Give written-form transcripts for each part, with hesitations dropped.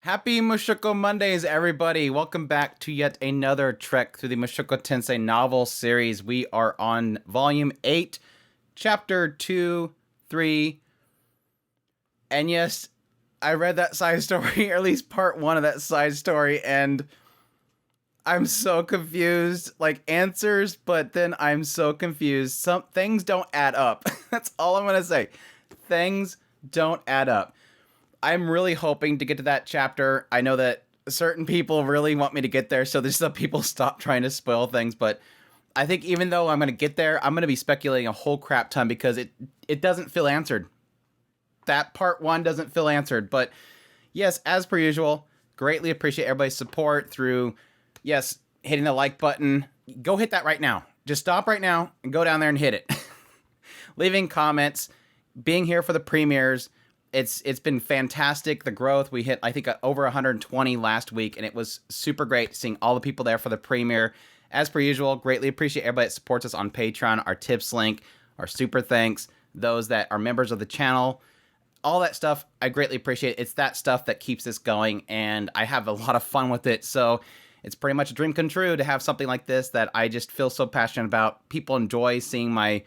Happy Mushoku Mondays, everybody! Welcome back to yet another trek through the Mushoku Tensei novel series. We are on Volume 8, Chapter 2, 3. And yes, I read that side story, or at least part 1 of that side story, and I'm so confused. Like, answers, but then I'm so confused. Some things don't add up. That's all I'm gonna say. Things don't add up. I'm really hoping to get to that chapter. I know that certain people really want me to get there, so there's some people stop trying to spoil things, but I think even though I'm going to get there, I'm going to be speculating a whole crap ton because it doesn't feel answered. That part 1 doesn't feel answered, but yes, as per usual, greatly appreciate everybody's support through, yes, hitting the like button. Go hit that right now. Just stop right now and go down there and hit it. Leaving comments, being here for the premieres. It's been fantastic, the growth. We hit, I think, over 120 last week, and it was super great seeing all the people there for the premiere. As per usual, greatly appreciate everybody that supports us on Patreon, our tips link, our super thanks, those that are members of the channel. All that stuff, I greatly appreciate. It's that stuff that keeps this going, and I have a lot of fun with it, so it's pretty much a dream come true to have something like this that I just feel so passionate about. People enjoy seeing my...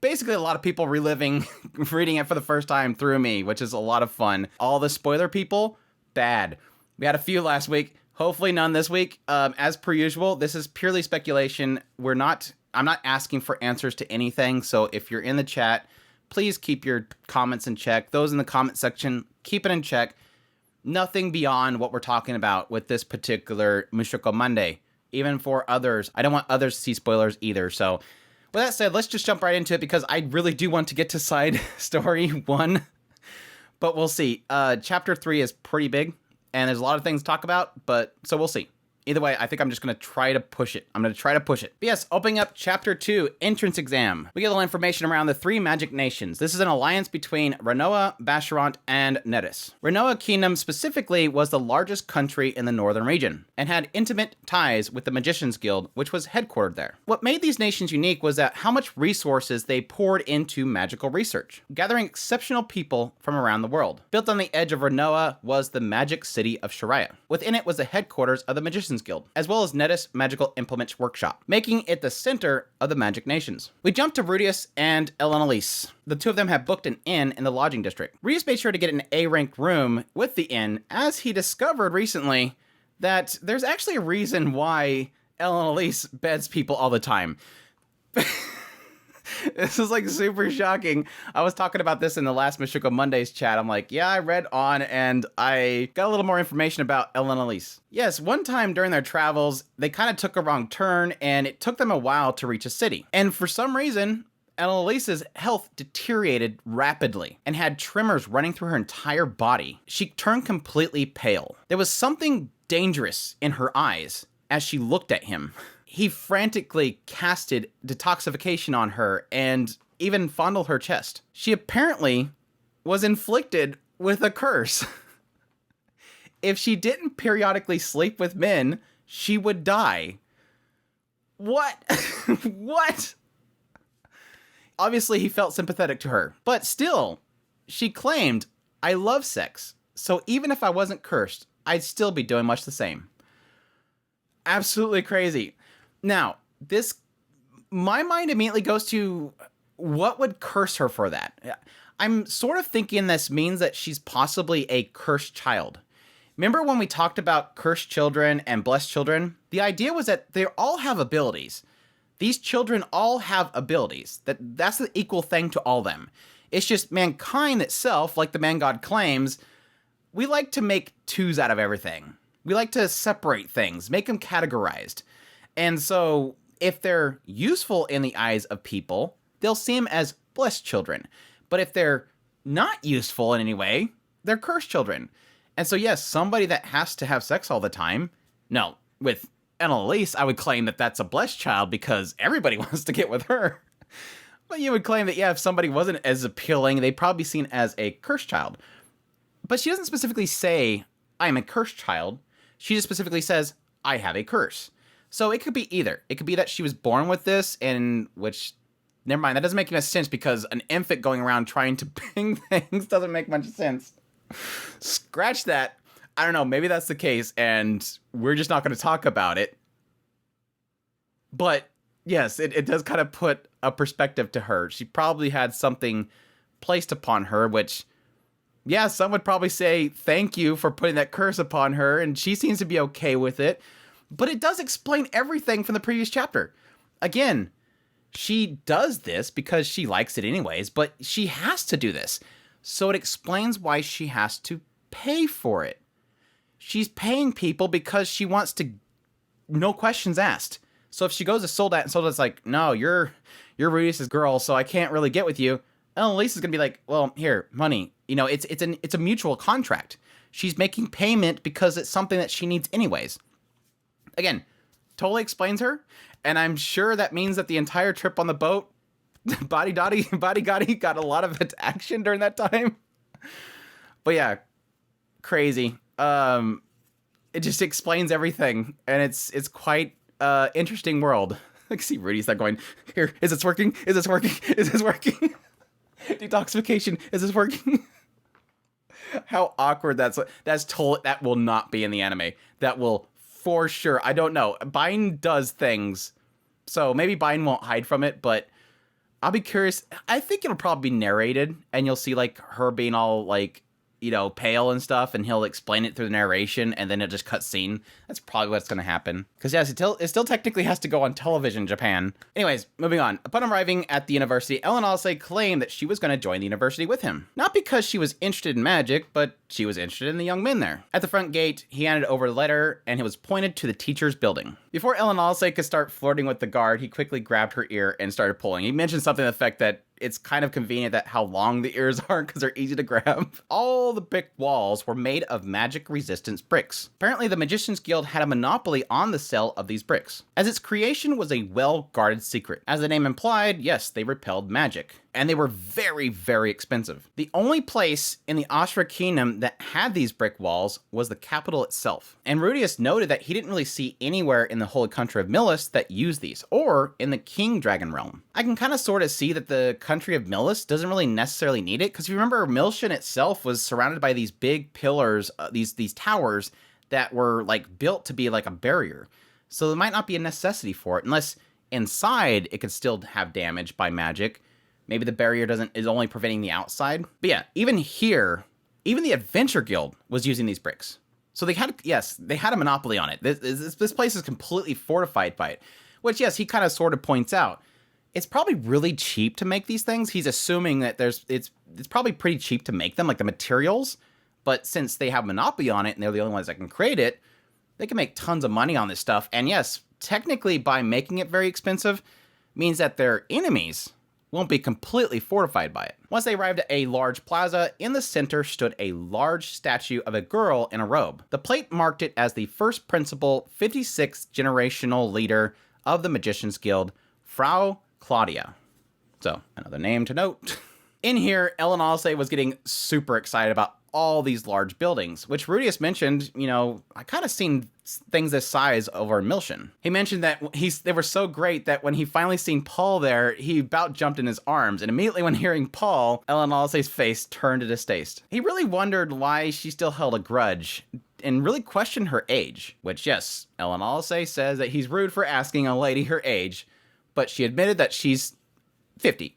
Basically, a lot of people reliving reading it for the first time through me, which is a lot of fun. All the spoiler people, bad. We had a few last week. Hopefully none this week. As per usual, this is purely speculation. I'm not asking for answers to anything. So if you're in the chat, please keep your comments in check. Those in the comment section, keep it in check. Nothing beyond what we're talking about with this particular Mushoku Monday. Even for others, I don't want others to see spoilers either. So with that said, let's just jump right into it because I really do want to get to side story 1, but we'll see. Chapter 3 is pretty big, and there's a lot of things to talk about, but so we'll see. Either way, I think I'm just going to try to push it. But yes, opening up Chapter 2, Entrance Exam. We get a little information around the 3 magic nations. This is an alliance between Renoa, Basharant, and Netis. Renoa Kingdom specifically was the largest country in the northern region, and had intimate ties with the Magicians Guild, which was headquartered there. What made these nations unique was that how much resources they poured into magical research, gathering exceptional people from around the world. Built on the edge of Renoa was the magic city of Shiraya. Within it was the headquarters of the Magicians Guild, as well as Netis Magical Implements Workshop, making it the center of the magic nations. We jump to Rudius and Elise. The two of them have booked an inn in the lodging district. Rudius made sure to get an A-ranked room with the inn, as he discovered recently that there's actually a reason why Elise beds people all the time. This is like super shocking. I was talking about this in the last Mushoku Mondays chat. I'm like, yeah, I read on and I got a little more information about Elise. Yes, one time during their travels, they kind of took a wrong turn and it took them a while to reach a city. And for some reason, Elise's health deteriorated rapidly and had tremors running through her entire body. She turned completely pale. There was something dangerous in her eyes as she looked at him. He frantically casted detoxification on her and even fondled her chest. She apparently was inflicted with a curse. If she didn't periodically sleep with men, she would die. What? What? Obviously, he felt sympathetic to her, but still, she claimed, I love sex, so even if I wasn't cursed, I'd still be doing much the same. Absolutely crazy. Now, my mind immediately goes to what would curse her for that? I'm sort of thinking this means that she's possibly a cursed child. Remember when we talked about cursed children and blessed children? The idea was that they all have abilities. These children all have abilities. That's the equal thing to all of them. It's just mankind itself, like the man God claims, we like to make twos out of everything. We like to separate things, make them categorized. And so if they're useful in the eyes of people, they'll see them as blessed children. But if they're not useful in any way, they're cursed children. And so yes, somebody that has to have sex all the time, no, with Elise, I would claim that that's a blessed child because everybody wants to get with her. But you would claim that, yeah, if somebody wasn't as appealing, they'd probably be seen as a cursed child. But she doesn't specifically say, I am a cursed child. She just specifically says, I have a curse. So it could be either. It could be that she was born with this, and which, never mind, that doesn't make any sense because an infant going around trying to bang things doesn't make much sense. Scratch that. I don't know, maybe that's the case, and we're just not going to talk about it. But yes, it does kind of put a perspective to her. She probably had something placed upon her, which, yeah, some would probably say thank you for putting that curse upon her, and she seems to be okay with it. But it does explain everything from the previous chapter. Again, she does this because she likes it anyways, but she has to do this. So it explains why she has to pay for it. She's paying people because she wants to, no questions asked. So if she goes to Soldat and Soldat's like, no, you're Rudius's girl, so I can't really get with you, Annalise is gonna be like, well, here, money. You know, it's a mutual contract. She's making payment because it's something that she needs anyways. Again, totally explains her, and I'm sure that means that the entire trip on the boat, Body Gotti got a lot of action during that time. But yeah, crazy. It just explains everything, and it's quite interesting world. I can see Rudy's like going, here, is this working? Is this working? Is this working? Detoxification, is this working? How awkward that's that will not be in the anime. That will for sure. I don't know. Bine does things, so maybe Bine won't hide from it, but I'll be curious. I think it'll probably be narrated, and you'll see like her being all like, you know, pale and stuff, and he'll explain it through the narration, and then it'll just cut scene. That's probably what's going to happen. Because yes, it still technically has to go on television in Japan. Anyways, moving on. Upon arriving at the university, Ellen Alsay claimed that she was going to join the university with him. Not because she was interested in magic, but she was interested in the young men there. At the front gate, he handed over the letter, and it was pointed to the teacher's building. Before Ellen Alsay could start flirting with the guard, he quickly grabbed her ear and started pulling. He mentioned something to the effect that it's kind of convenient that how long the ears are because they're easy to grab. All the brick walls were made of magic resistance bricks. Apparently the Magician's Guild had a monopoly on the sale of these bricks, as its creation was a well-guarded secret. As the name implied, yes, they repelled magic. And they were very, very expensive. The only place in the Ashra Kingdom that had these brick walls was the capital itself. And Rudius noted that he didn't really see anywhere in the holy country of Milis that used these, or in the King Dragon realm. I can kind of sort of see that the country of Milis doesn't really necessarily need it, because if you remember, Milshan itself was surrounded by these big pillars, these towers that were like built to be like a barrier. So there might not be a necessity for it, unless inside it could still have damage by magic. Maybe the barrier is only preventing the outside. But yeah, even here, even the Adventure Guild was using these bricks. So they had a monopoly on it. This place is completely fortified by it. Which, yes, he kind of sort of points out. It's probably really cheap to make these things. He's assuming that it's probably pretty cheap to make them, like the materials. But since they have monopoly on it and they're the only ones that can create it, they can make tons of money on this stuff. And yes, technically by making it very expensive means that their enemies won't be completely fortified by it. Once they arrived at a large plaza, in the center stood a large statue of a girl in a robe. The plate marked it as the first principal 56th generational leader of the Magician's Guild, Frau Claudia. So, another name to note. In here, Ellen Alsay was getting super excited about all these large buildings, which Rudius mentioned, you know, I kind of seen things this size over in Milshan. He mentioned that they were so great that when he finally seen Paul there, he about jumped in his arms, and immediately when hearing Paul, Ellen Alsay's face turned to distaste. He really wondered why she still held a grudge, and really questioned her age, which yes, Ellen Alsay says that he's rude for asking a lady her age, but she admitted that she's 50.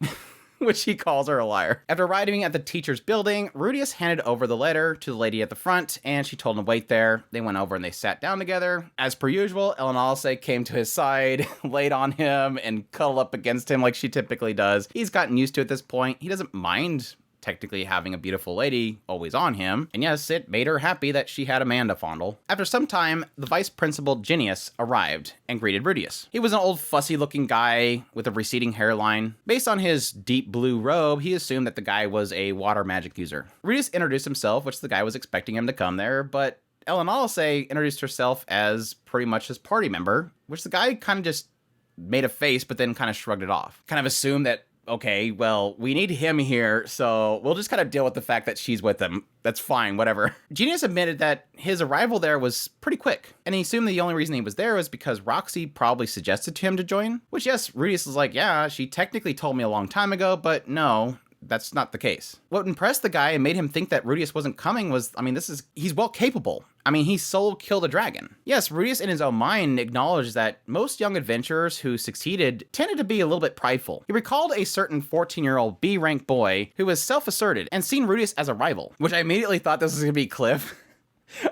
Which he calls her a liar. After arriving at the teacher's building, Rudius handed over the letter to the lady at the front, and she told him to wait there. They went over and they sat down together. As per usual, Ellen Alsay came to his side, laid on him, and cuddled up against him like she typically does. He's gotten used to it at this point. He doesn't mind technically having a beautiful lady always on him. And yes, it made her happy that she had a man to fondle. After some time, the vice principal Genius arrived and greeted Rudius. He was an old fussy looking guy with a receding hairline. Based on his deep blue robe, he assumed that the guy was a water magic user. Rudius introduced himself, which the guy was expecting him to come there, but Ellen Alsay introduced herself as pretty much his party member, which the guy kind of just made a face, but then kind of shrugged it off. Kind of assumed that, okay, well, we need him here, so we'll just kind of deal with the fact that she's with him. That's fine, whatever. Genius admitted that his arrival there was pretty quick, and he assumed the only reason he was there was because Roxy probably suggested to him to join, which yes, Rudius was like, yeah, she technically told me a long time ago, but no, that's not the case. What impressed the guy and made him think that Rudius wasn't coming was, I mean, he's well capable. I mean, he solo killed a dragon. Yes, Rudius in his own mind acknowledged that most young adventurers who succeeded tended to be a little bit prideful. He recalled a certain 14-year-old B-rank boy who was self-asserted and seen Rudius as a rival, which I immediately thought this was going to be Cliff.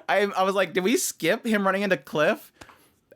I was like, did we skip him running into Cliff?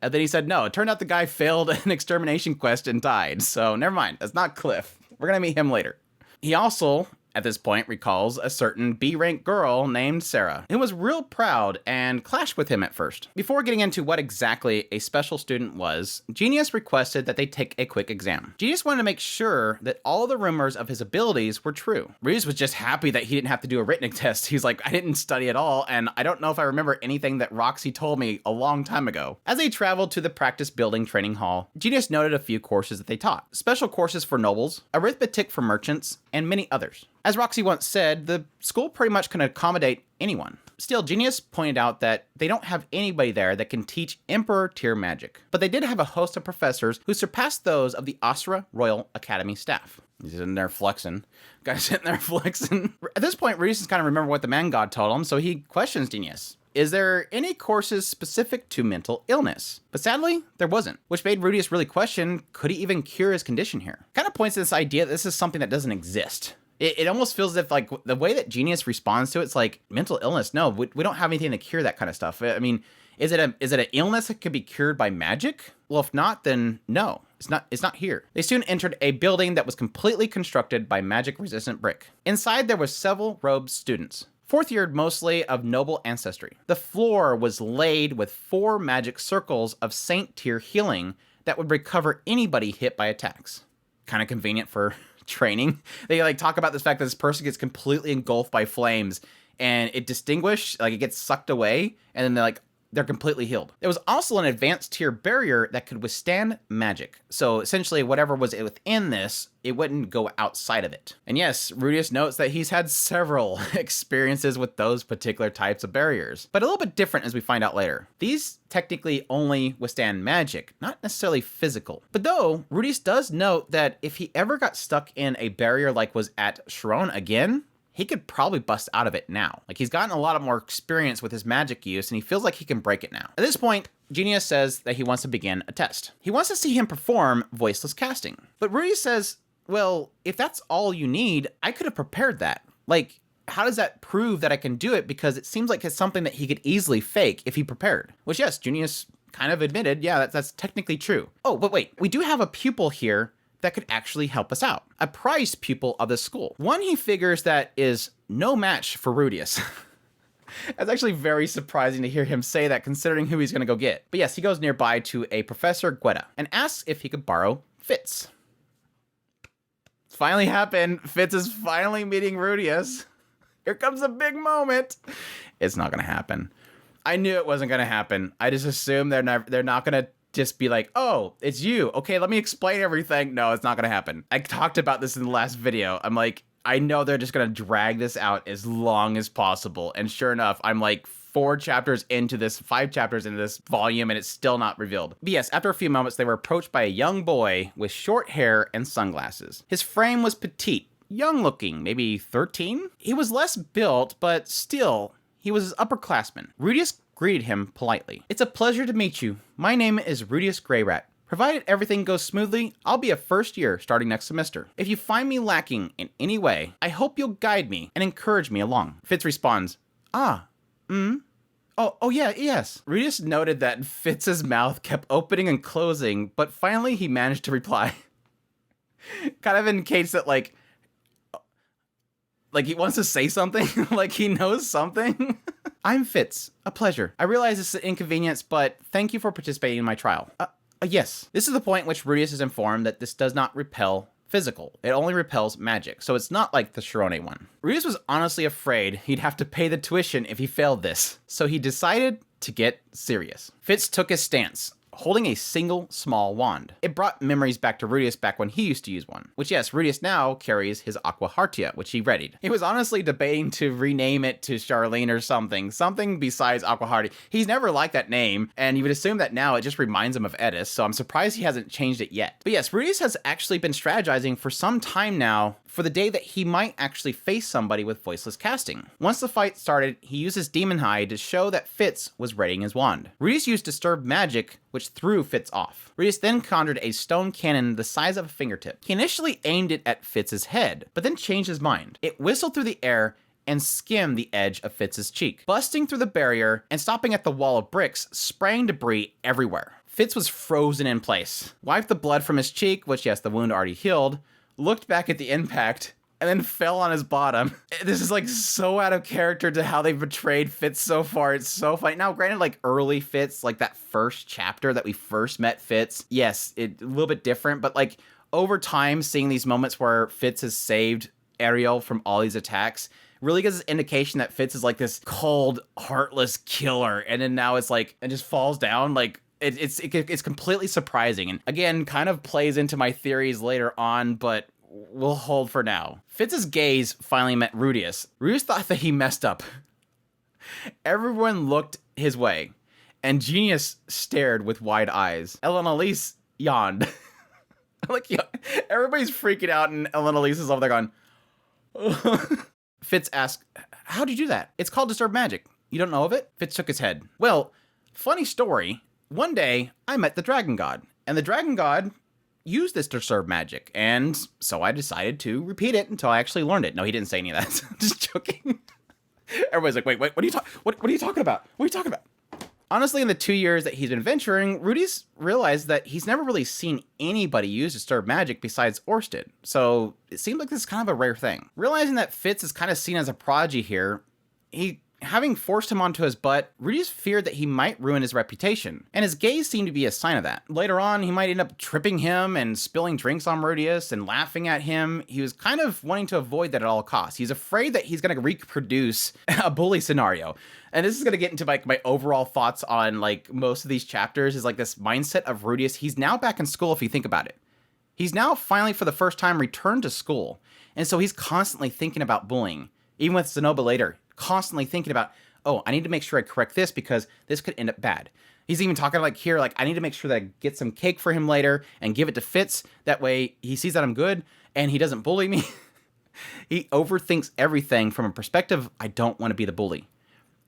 And then he said no. It turned out the guy failed an extermination quest and died. So never mind. That's not Cliff. We're going to meet him later. He also, at this point, recalls a certain B-rank girl named Sarah, who was real proud and clashed with him at first. Before getting into what exactly a special student was, Genius requested that they take a quick exam. Genius wanted to make sure that all the rumors of his abilities were true. Rudius was just happy that he didn't have to do a written test. He's like, I didn't study at all, and I don't know if I remember anything that Roxy told me a long time ago. As they traveled to the practice building training hall, Genius noted a few courses that they taught. Special courses for nobles, arithmetic for merchants, and many others. As Roxy once said, the school pretty much can accommodate anyone. Still, Genius pointed out that they don't have anybody there that can teach Emperor tier magic, but they did have a host of professors who surpassed those of the Asura Royal Academy staff. He's sitting there flexing. Guy's sitting there flexing. At this point, Rudius is kind of remember what the man god told him, so he questions Genius. Is there any courses specific to mental illness? But sadly, there wasn't, which made Rudius really question, could he even cure his condition here? Kind of points to this idea that this is something that doesn't exist. It almost feels as if, like, the way that Genius responds to it's like, mental illness, no, we don't have anything to cure that kind of stuff. I mean, is it an illness that could be cured by magic? Well, if not, then no, it's not here. They soon entered a building that was completely constructed by magic-resistant brick. Inside, there were several robed students. Fourth-yeared mostly of noble ancestry. The floor was laid with 4 magic circles of saint tier healing that would recover anybody hit by attacks. Kind of convenient for training. They like talk about this fact that this person gets completely engulfed by flames and it gets sucked away, and then they're completely healed. There was also an advanced tier barrier that could withstand magic. So essentially whatever was within this, it wouldn't go outside of it. And yes, Rudius notes that he's had several experiences with those particular types of barriers, but a little bit different as we find out later. These technically only withstand magic, not necessarily physical. But though, Rudius does note that if he ever got stuck in a barrier like was at Sharon again, he could probably bust out of it now. Like, he's gotten a lot of more experience with his magic use, and he feels like he can break it now. At this point, Genius says that he wants to begin a test. He wants to see him perform voiceless casting. But Rudius says, well, if that's all you need, I could have prepared that. Like, how does that prove that I can do it? Because it seems like it's something that he could easily fake if he prepared. Which, yes, Genius kind of admitted, yeah, that's technically true. Oh, but wait, we do have a pupil here that could actually help us out. A prized pupil of the school. One he figures that is no match for Rudius. That's actually very surprising to hear him say that, considering who he's going to go get. But yes, he goes nearby to a Professor Guetta and asks if he could borrow Fitz. It's finally happened. Fitz is finally meeting Rudius. Here comes a big moment. It's not going to happen. I knew it wasn't going to happen. I just assumed they're not going to just be like, oh, it's you. Okay, let me explain everything. No, it's not going to happen. I talked about this in the last video. I'm like, I know they're just going to drag this out as long as possible. And sure enough, I'm like 5 chapters into this volume, and it's still not revealed. But yes, after a few moments, they were approached by a young boy with short hair and sunglasses. His frame was petite, young looking, maybe 13. He was less built, but still, he was an upperclassman. Rudius greeted him politely. It's a pleasure to meet you. My name is Rudius Greyrat. Provided everything goes smoothly, I'll be a first year starting next semester. If you find me lacking in any way, I hope you'll guide me and encourage me along. Fitz responds, Oh, yeah, yes. Rudius noted that Fitz's mouth kept opening and closing, but finally he managed to reply. Kind of indicates that, like he wants to say something, like he knows something. I'm Fitz. A pleasure. I realize this is an inconvenience, but thank you for participating in my trial. Yes. This is the point in which Rudius is informed that this does not repel physical. It only repels magic, so it's not like the Sharone one. Rudius was honestly afraid he'd have to pay the tuition if he failed this, so he decided to get serious. Fitz took his stance, holding a single small wand. It brought memories back to Rudius back when he used to use one. Which yes, Rudius now carries his Aqua Hartia, which he readied. He was honestly debating to rename it to Charlene or something besides Aqua Hartia. He's never liked that name, and you would assume that now it just reminds him of Edis, so I'm surprised he hasn't changed it yet. But yes, Rudius has actually been strategizing for some time now for the day that he might actually face somebody with voiceless casting. Once the fight started, he used his demon hide to show that Fitz was readying his wand. Rudius used disturbed magic, which threw Fitz off. Rudius then conjured a stone cannon the size of a fingertip. He initially aimed it at Fitz's head, but then changed his mind. It whistled through the air and skimmed the edge of Fitz's cheek, busting through the barrier and stopping at the wall of bricks, spraying debris everywhere. Fitz was frozen in place, wiped the blood from his cheek, which yes, the wound already healed, looked back at the impact, and then fell on his bottom. This is like so out of character to how they've portrayed Fitz so far. It's so funny. Now, granted, like early Fitz, like that first chapter that we first met Fitz, yes, a little bit different, but like over time, seeing these moments where Fitz has saved Ariel from all these attacks really gives us indication that Fitz is like this cold, heartless killer. And then now it's like, it just falls down. Like, it's completely surprising. And again, kind of plays into my theories later on, but we'll hold for now. Fitz's gaze finally met Rudius. Rudius thought that he messed up. Everyone looked his way, and Genius stared with wide eyes. Elise yawned. Like, everybody's freaking out, and Elise is over there going, Fitz asked, how'd you do that? It's called disturbed magic. You don't know of it? Fitz shook his head. Well, funny story. One day, I met the Dragon God, and the Dragon God used this disturbed magic, and so I decided to repeat it until I actually learned it. No, he didn't say any of that. Just joking. Everybody's like, wait, what are you talking about? What are you talking about? Honestly, in the 2 years that he's been adventuring, Rudius realized that he's never really seen anybody use disturbed magic besides Orsted, so it seemed like this is kind of a rare thing. Realizing that Fitz is kind of seen as a prodigy here, having forced him onto his butt, Rudius feared that he might ruin his reputation, and his gaze seemed to be a sign of that. Later on, he might end up tripping him and spilling drinks on Rudius and laughing at him. He was kind of wanting to avoid that at all costs. He's afraid that he's going to reproduce a bully scenario. And this is going to get into like my overall thoughts on like most of these chapters is like this mindset of Rudius. He's now back in school if you think about it. He's now finally for the first time returned to school. And so he's constantly thinking about bullying. Even with Zenobia later, constantly thinking about, oh, I need to make sure I correct this because this could end up bad. He's even talking like here, like I need to make sure that I get some cake for him later and give it to Fitz. That way he sees that I'm good and he doesn't bully me. He overthinks everything from a perspective, I don't want to be the bully.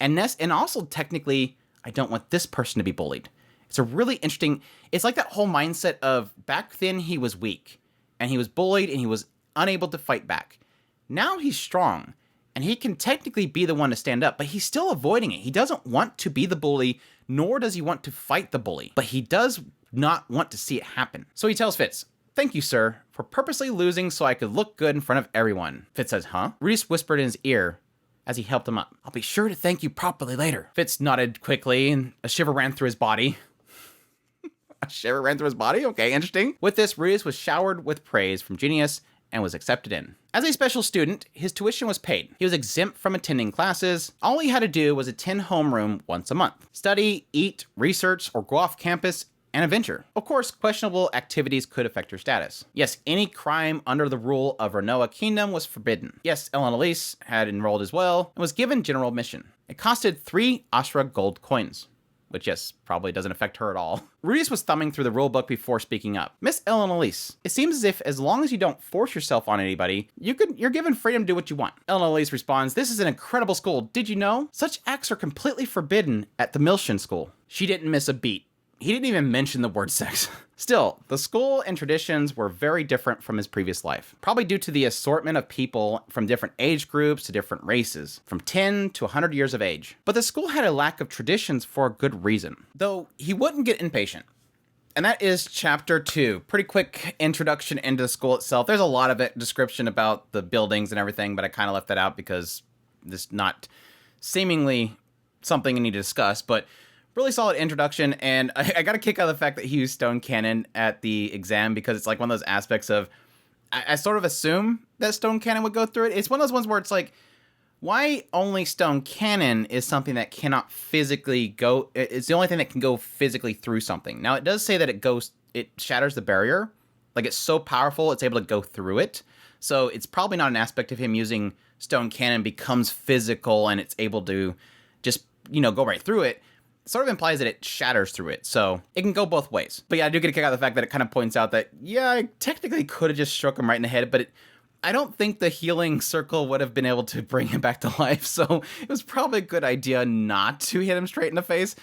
And also technically, I don't want this person to be bullied. It's a really interesting, it's like that whole mindset of back then he was weak and he was bullied and he was unable to fight back. Now he's strong and he can technically be the one to stand up, but he's still avoiding it. He doesn't want to be the bully, nor does he want to fight the bully, but he does not want to see it happen. So he tells Fitz, thank you, sir, for purposely losing so I could look good in front of everyone. Fitz says, huh? Rudius whispered in his ear as he helped him up. I'll be sure to thank you properly later. Fitz nodded quickly and a shiver ran through his body. A shiver ran through his body? Okay, interesting. With this, Rudius was showered with praise from Genius and was accepted in. As a special student, his tuition was paid. He was exempt from attending classes. All he had to do was attend homeroom once a month. Study, eat, research, or go off campus and adventure. Of course, questionable activities could affect your status. Yes, any crime under the rule of Renoa Kingdom was forbidden. Yes, Elise had enrolled as well and was given general admission. It costed 3 Ashra gold coins, which yes, probably doesn't affect her at all. Rudius was thumbing through the rulebook before speaking up. Miss Elise, it seems as if as long as you don't force yourself on anybody, you're given freedom to do what you want. Elise responds, this is an incredible school. Did you know? Such acts are completely forbidden at the Milshin school. She didn't miss a beat. He didn't even mention the word sex. Still, the school and traditions were very different from his previous life, probably due to the assortment of people from different age groups to different races, from 10 to 100 years of age. But the school had a lack of traditions for a good reason, though he wouldn't get impatient. And that is chapter 2. Pretty quick introduction into the school itself. There's a lot of description about the buildings and everything, but I kind of left that out because it's not seemingly something I need to discuss, but really solid introduction, and I got a kick out of the fact that he used Stone Cannon at the exam because it's like one of those aspects of, I sort of assume that Stone Cannon would go through it. It's one of those ones where it's like, why only Stone Cannon is something that cannot physically go, it's the only thing that can go physically through something. Now it does say that it shatters the barrier, like it's so powerful it's able to go through it. So it's probably not an aspect of him using Stone Cannon becomes physical and it's able to just, go right through it. Sort of implies that it shatters through it, so it can go both ways. But yeah, I do get a kick out of the fact that it kind of points out that, yeah, I technically could have just struck him right in the head, but I don't think the healing circle would have been able to bring him back to life, so it was probably a good idea not to hit him straight in the face.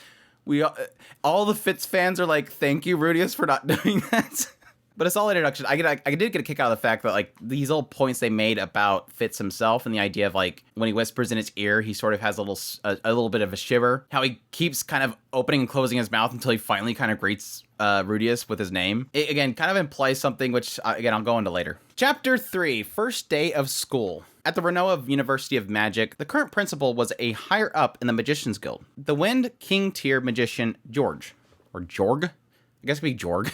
All the Fitz fans are like, thank you, Rudius, for not doing that. But a solid introduction. I did get a kick out of the fact that, like, these little points they made about Fitz himself and the idea of, like, when he whispers in his ear, he sort of has a little bit of a shiver. How he keeps kind of opening and closing his mouth until he finally kind of greets Rudius with his name. It, again, kind of implies something, which, again, I'll go into later. Chapter 3, First Day of School. At the Renoa University of Magic, the current principal was a higher up in the Magician's Guild. The Wind King tier magician George. Or Jorg? I guess it'd be Jorg.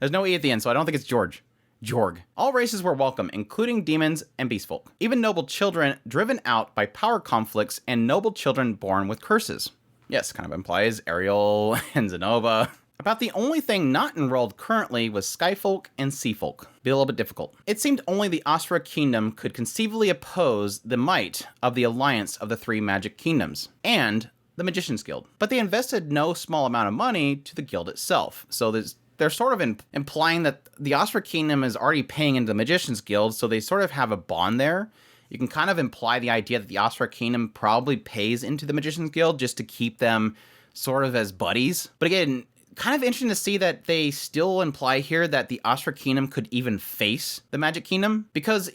There's no E at the end, so I don't think it's George. Jorg. All races were welcome, including demons and beastfolk. Even noble children driven out by power conflicts and noble children born with curses. Yes, kind of implies Ariel and Zenova. About the only thing not enrolled currently was Skyfolk and Seafolk. Be a little bit difficult. It seemed only the Astra Kingdom could conceivably oppose the might of the alliance of the three magic kingdoms, and the Magician's Guild. But they invested no small amount of money to the guild itself, so they're sort of implying that the Astra Kingdom is already paying into the Magician's Guild, so they sort of have a bond there. You can kind of imply the idea that the Astra Kingdom probably pays into the Magician's Guild just to keep them sort of as buddies. But again, kind of interesting to see that they still imply here that the Astra Kingdom could even face the Magic Kingdom, because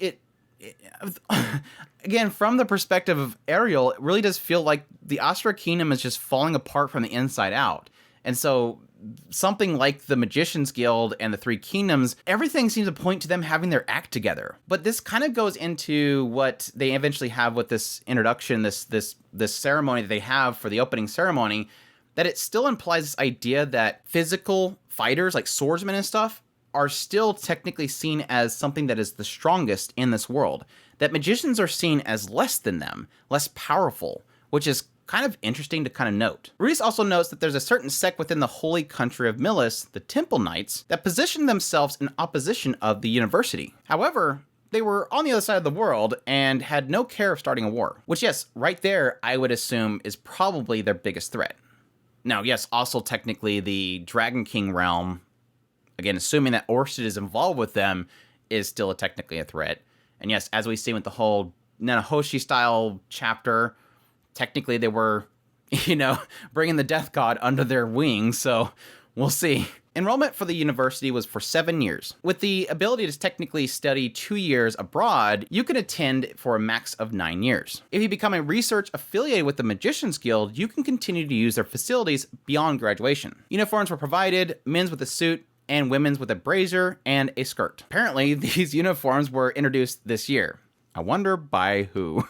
again, from the perspective of Ariel, it really does feel like the Astra Kingdom is just falling apart from the inside out. And so something like the Magician's Guild and the Three Kingdoms, everything seems to point to them having their act together. But this kind of goes into what they eventually have with this introduction, this ceremony that they have for the opening ceremony, that it still implies this idea that physical fighters, like swordsmen and stuff, are still technically seen as something that is the strongest in this world. That magicians are seen as less than them, less powerful, which is kind of interesting to kind of note. Reese also notes that there's a certain sect within the holy country of Milis, the Temple Knights, that position themselves in opposition of the university. However, they were on the other side of the world and had no care of starting a war, which, yes, right there, I would assume is probably their biggest threat. Now, yes, also technically the Dragon King realm, again, assuming that Orsted is involved with them, is still technically a threat. And yes, as we see with the whole Nanahoshi-style chapter, technically they were, bringing the Death God under their wing, so we'll see. Enrollment for the university was for 7 years. With the ability to technically study 2 years abroad, you can attend for a max of 9 years. If you become a research affiliated with the Magician's Guild, you can continue to use their facilities beyond graduation. Uniforms were provided, men's with a suit, and women's with a brazier and a skirt. Apparently, these uniforms were introduced this year. I wonder by who.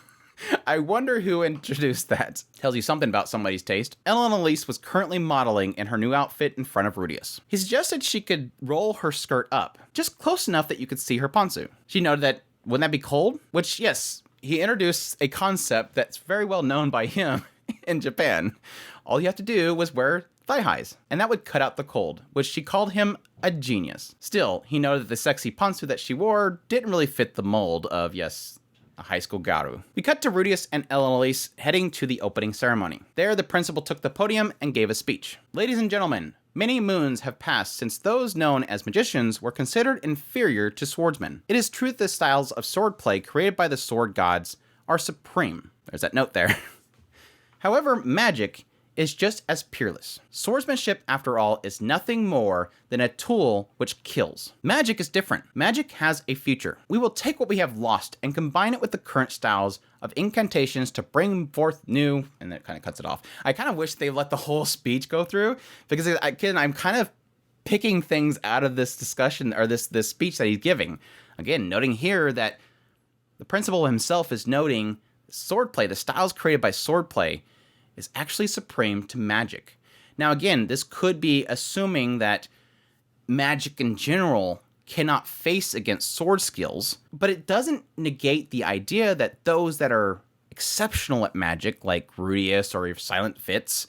I wonder who introduced that. Tells you something about somebody's taste. Ellen Elise was currently modeling in her new outfit in front of Rudius. He suggested she could roll her skirt up, just close enough that you could see her pantsu. She noted that, wouldn't that be cold? Which, yes, he introduced a concept that's very well known by him in Japan. All you have to do was wear thigh highs, and that would cut out the cold, which she called him a genius. Still, he noted that the sexy pantsu that she wore didn't really fit the mold of, yes, a high school garu. We cut to Rudius and Ellen Elise heading to the opening ceremony. There, the principal took the podium and gave a speech. Ladies and gentlemen, many moons have passed since those known as magicians were considered inferior to swordsmen. It is true that the styles of swordplay created by the sword gods are supreme. There's that note there. However, magic is just as peerless. Swordsmanship, after all, is nothing more than a tool which kills. Magic is different. Magic has a future. We will take what we have lost and combine it with the current styles of incantations to bring forth new, and that kind of cuts it off. I kind of wish they let the whole speech go through, because I'm kind of picking things out of this discussion, or this speech that he's giving. Again, noting here that the principal himself is noting swordplay, the styles created by swordplay, is actually supreme to magic. Now again, this could be assuming that magic in general cannot face against sword skills, but it doesn't negate the idea that those that are exceptional at magic, like Rudius or Silent Fitz,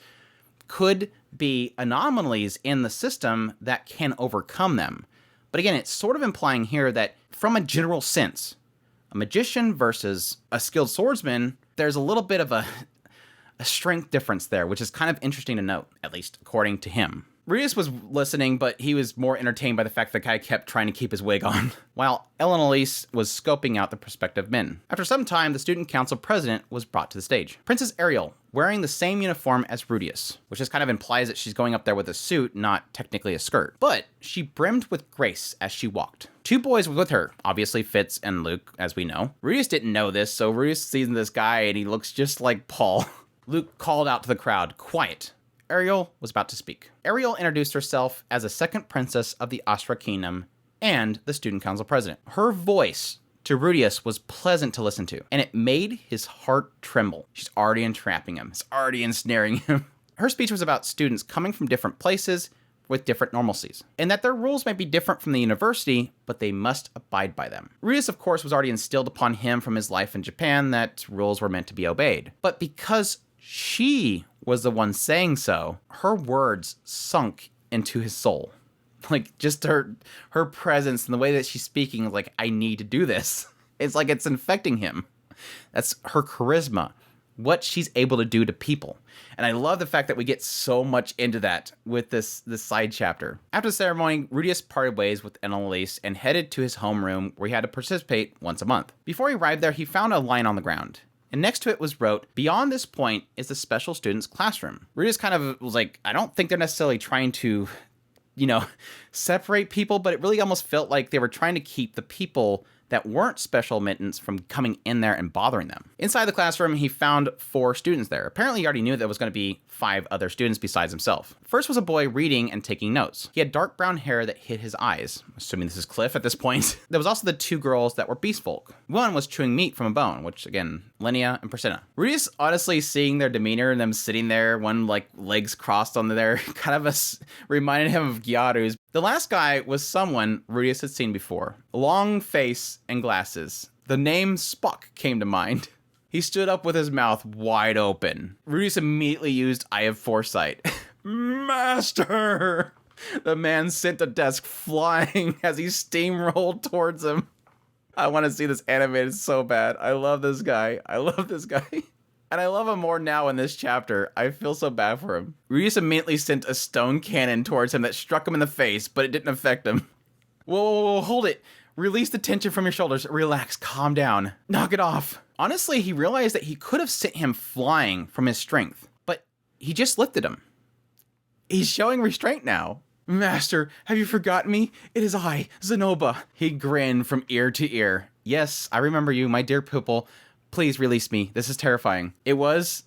could be anomalies in the system that can overcome them. But again, it's sort of implying here that from a general sense, a magician versus a skilled swordsman, there's a little bit of a strength difference there, which is kind of interesting to note, at least according to him. Rudius was listening, but he was more entertained by the fact that the guy kept trying to keep his wig on, while Ellen Elise was scoping out the prospective men. After some time, the student council president was brought to the stage. Princess Ariel, wearing the same uniform as Rudius, which just kind of implies that she's going up there with a suit, not technically a skirt. But she brimmed with grace as she walked. 2 boys were with her, obviously Fitz and Luke, as we know. Rudius didn't know this, so Rudius sees this guy and he looks just like Paul. Luke called out to the crowd, "Quiet." Ariel was about to speak. Ariel introduced herself as a second princess of the Astra Kingdom and the student council president. Her voice to Rudius was pleasant to listen to, and it made his heart tremble. She's already entrapping him. She's already ensnaring him. Her speech was about students coming from different places with different normalcies, and that their rules might be different from the university, but they must abide by them. Rudius, of course, was already instilled upon him from his life in Japan that rules were meant to be obeyed. But because she was the one saying so, her words sunk into his soul. Like, just her presence and the way that she's speaking is like, I need to do this. It's like it's infecting him. That's her charisma, what she's able to do to people. And I love the fact that we get so much into that with this side chapter. After the ceremony, Rudius parted ways with Annalise and headed to his homeroom where he had to participate once a month. Before he arrived there, he found a line on the ground. And next to it was wrote, "Beyond this point is the special students' classroom." Rudius kind of was like, I don't think they're necessarily trying to, separate people, but it really almost felt like they were trying to keep the people that weren't special admittance from coming in there and bothering them. Inside the classroom, he found 4 students there. Apparently, he already knew there was going to be 5 other students besides himself. First was a boy reading and taking notes. He had dark brown hair that hid his eyes. I'm assuming this is Cliff at this point. There was also the 2 girls that were beast folk. One was chewing meat from a bone, which again, Linnea and Priscilla. Rudius, honestly, seeing their demeanor and them sitting there, one like legs crossed on there, kind of reminded him of Gyaru's. The last guy was someone Rudius had seen before. Long face and glasses. The name Spock came to mind. He stood up with his mouth wide open. Rudius immediately used Eye of Foresight. Master! The man sent a desk flying as he steamrolled towards him. I want to see this animated so bad. I love this guy. And I love him more now in this chapter. I feel so bad for him. Rudius immediately sent a stone cannon towards him that struck him in the face, but it didn't affect him. Whoa, hold it. Release the tension from your shoulders. Relax, calm down. Knock it off. Honestly, he realized that he could have sent him flying from his strength, but he just lifted him. He's showing restraint now. Master, have you forgotten me? It is I, Zenoba. He grinned from ear to ear. Yes, I remember you, my dear pupil. Please release me. This is terrifying. It was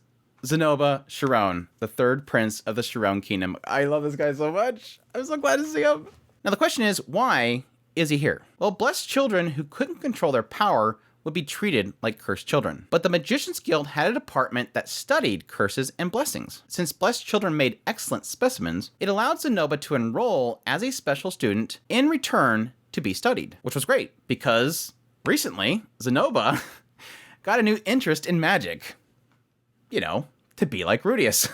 Zenoba Chiron, the 3rd prince of the Chiron Kingdom. I love this guy so much. I'm so glad to see him. Now the question is, why is he here? Well, blessed children who couldn't control their power would be treated like cursed children. But the Magicians Guild had a department that studied curses and blessings. Since blessed children made excellent specimens, it allowed Zenoba to enroll as a special student in return to be studied, which was great because recently Zenoba got a new interest in magic. To be like Rudius.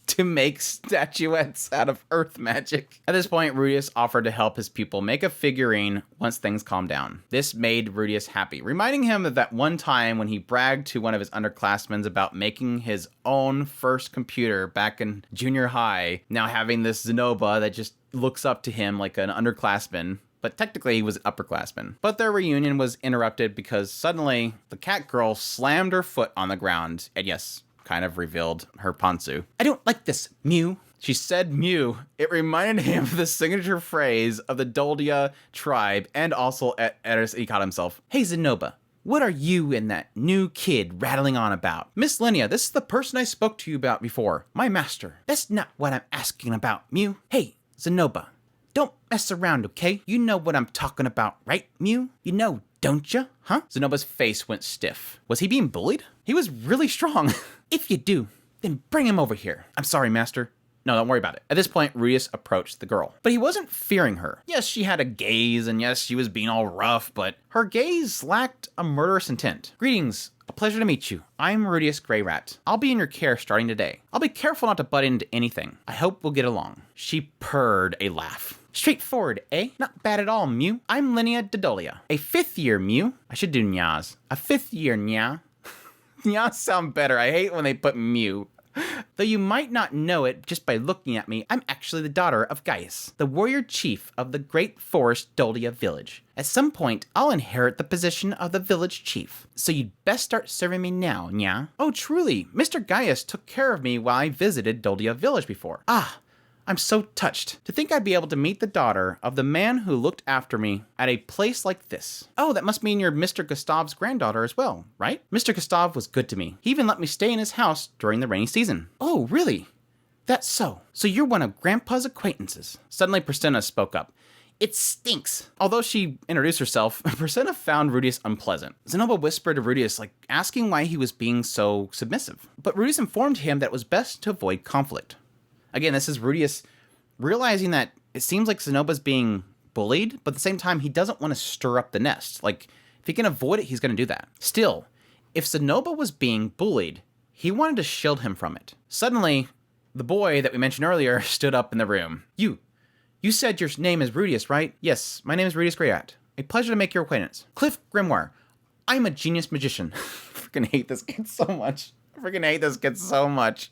To make statuettes out of earth magic. At this point, Rudius offered to help his pupil make a figurine once things calmed down. This made Rudius happy, reminding him of that one time when he bragged to one of his underclassmen about making his own first computer back in junior high, now having this Zenoba that just looks up to him like an underclassman. But technically he was an upperclassman. But their reunion was interrupted because suddenly the cat girl slammed her foot on the ground. And yes, kind of revealed her Pantsu. "I don't like this, Mew." She said Mew. It reminded him of the signature phrase of the Doldia tribe and also Eris Ikata himself. "Hey Zenoba, what are you and that new kid rattling on about?" "Miss Linnea, this is the person I spoke to you about before. My master." "That's not what I'm asking about, Mew." "Hey, Zenoba, don't mess around, okay? You know what I'm talking about, right, Mew? You know, don't you? Huh?" Zenoba's face went stiff. Was he being bullied? He was really strong. "If you do, then bring him over here." "I'm sorry, master." "No, don't worry about it." At this point, Rudius approached the girl. But he wasn't fearing her. Yes, she had a gaze, and yes, she was being all rough, but her gaze lacked a murderous intent. "Greetings. A pleasure to meet you. I'm Rudius Greyrat. I'll be in your care starting today. I'll be careful not to butt into anything. I hope we'll get along." She purred a laugh. "Straightforward, eh? Not bad at all, Mew. I'm Linnea Dodolia. A 5th year, Mew." I should do Nyas. A 5th year, Nya. Nyas sound better. I hate when they put Mew. Though you might not know it just by looking at me, I'm actually the daughter of Gaius, the warrior chief of the great forest Dolia village. At some point, I'll inherit the position of the village chief, so you'd best start serving me now, nya? Oh, truly, Mr. Gaius took care of me while I visited Dolia village before. Ah, I'm so touched. To think I'd be able to meet the daughter of the man who looked after me at a place like this. Oh, that must mean you're Mr. Gustav's granddaughter as well, right? Mr. Gustav was good to me. He even let me stay in his house during the rainy season. Oh, really? That's so. So you're one of Grandpa's acquaintances. Suddenly, Priscilla spoke up. It stinks. Although she introduced herself, Priscilla found Rudius unpleasant. Zenobia whispered to Rudius, asking why he was being so submissive. But Rudius informed him that it was best to avoid conflict. Again, this is Rudius realizing that it seems like Zenoba's being bullied, but at the same time, he doesn't want to stir up the nest. If he can avoid it, he's going to do that. Still, if Zenoba was being bullied, he wanted to shield him from it. Suddenly, the boy that we mentioned earlier stood up in the room. You said your name is Rudius, right? Yes, my name is Rudius Greyat. A pleasure to make your acquaintance. Cliff Grimoire. I'm a genius magician. I freaking hate this kid so much.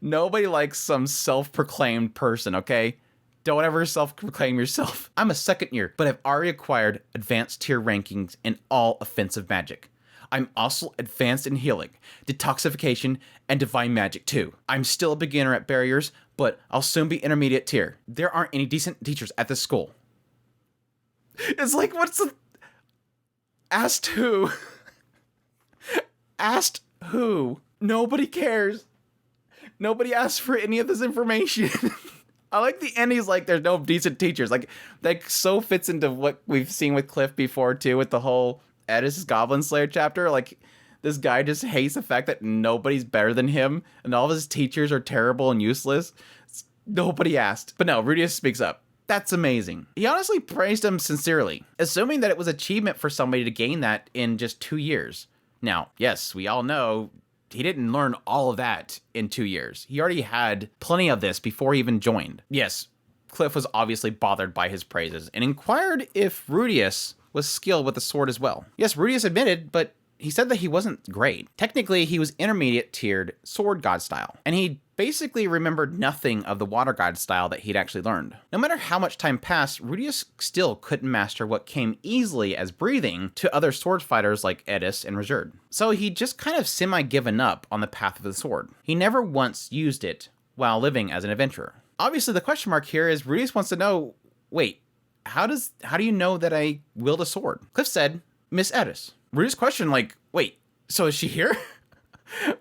Nobody likes some self-proclaimed person, okay? Don't ever self-proclaim yourself. I'm a second year, but I've already acquired advanced tier rankings in all offensive magic. I'm also advanced in healing, detoxification, and divine magic too. I'm still a beginner at barriers, but I'll soon be intermediate tier. There aren't any decent teachers at this school. It's what's the... Asked who? Asked who? Nobody cares. Nobody asked for any of this information. I like the end. He's there's no decent teachers. That so fits into what we've seen with Cliff before too, with the whole Edis Goblin Slayer chapter. This guy just hates the fact that nobody's better than him, and all of his teachers are terrible and useless. Nobody asked. But no, Rudius speaks up. That's amazing. He honestly praised him sincerely, assuming that it was achievement for somebody to gain that in just 2 years. Now, yes, we all know he didn't learn all of that in 2 years. He already had plenty of this before he even joined. Yes, Cliff was obviously bothered by his praises and inquired if Rudius was skilled with the sword as well. Yes, Rudius admitted, but he said that he wasn't great. Technically, he was intermediate tiered sword god style, and he basically remembered nothing of the water god style that he'd actually learned. No matter how much time passed, Rudius still couldn't master what came easily as breathing to other sword fighters like Edis and Rajerd. So he just kind of semi-given up on the path of the sword. He never once used it while living as an adventurer. Obviously, the question mark here is Rudius wants to know, wait, how do you know that I wield a sword? Cliff said, Miss Edis. Rudius questioned, wait, so is she here?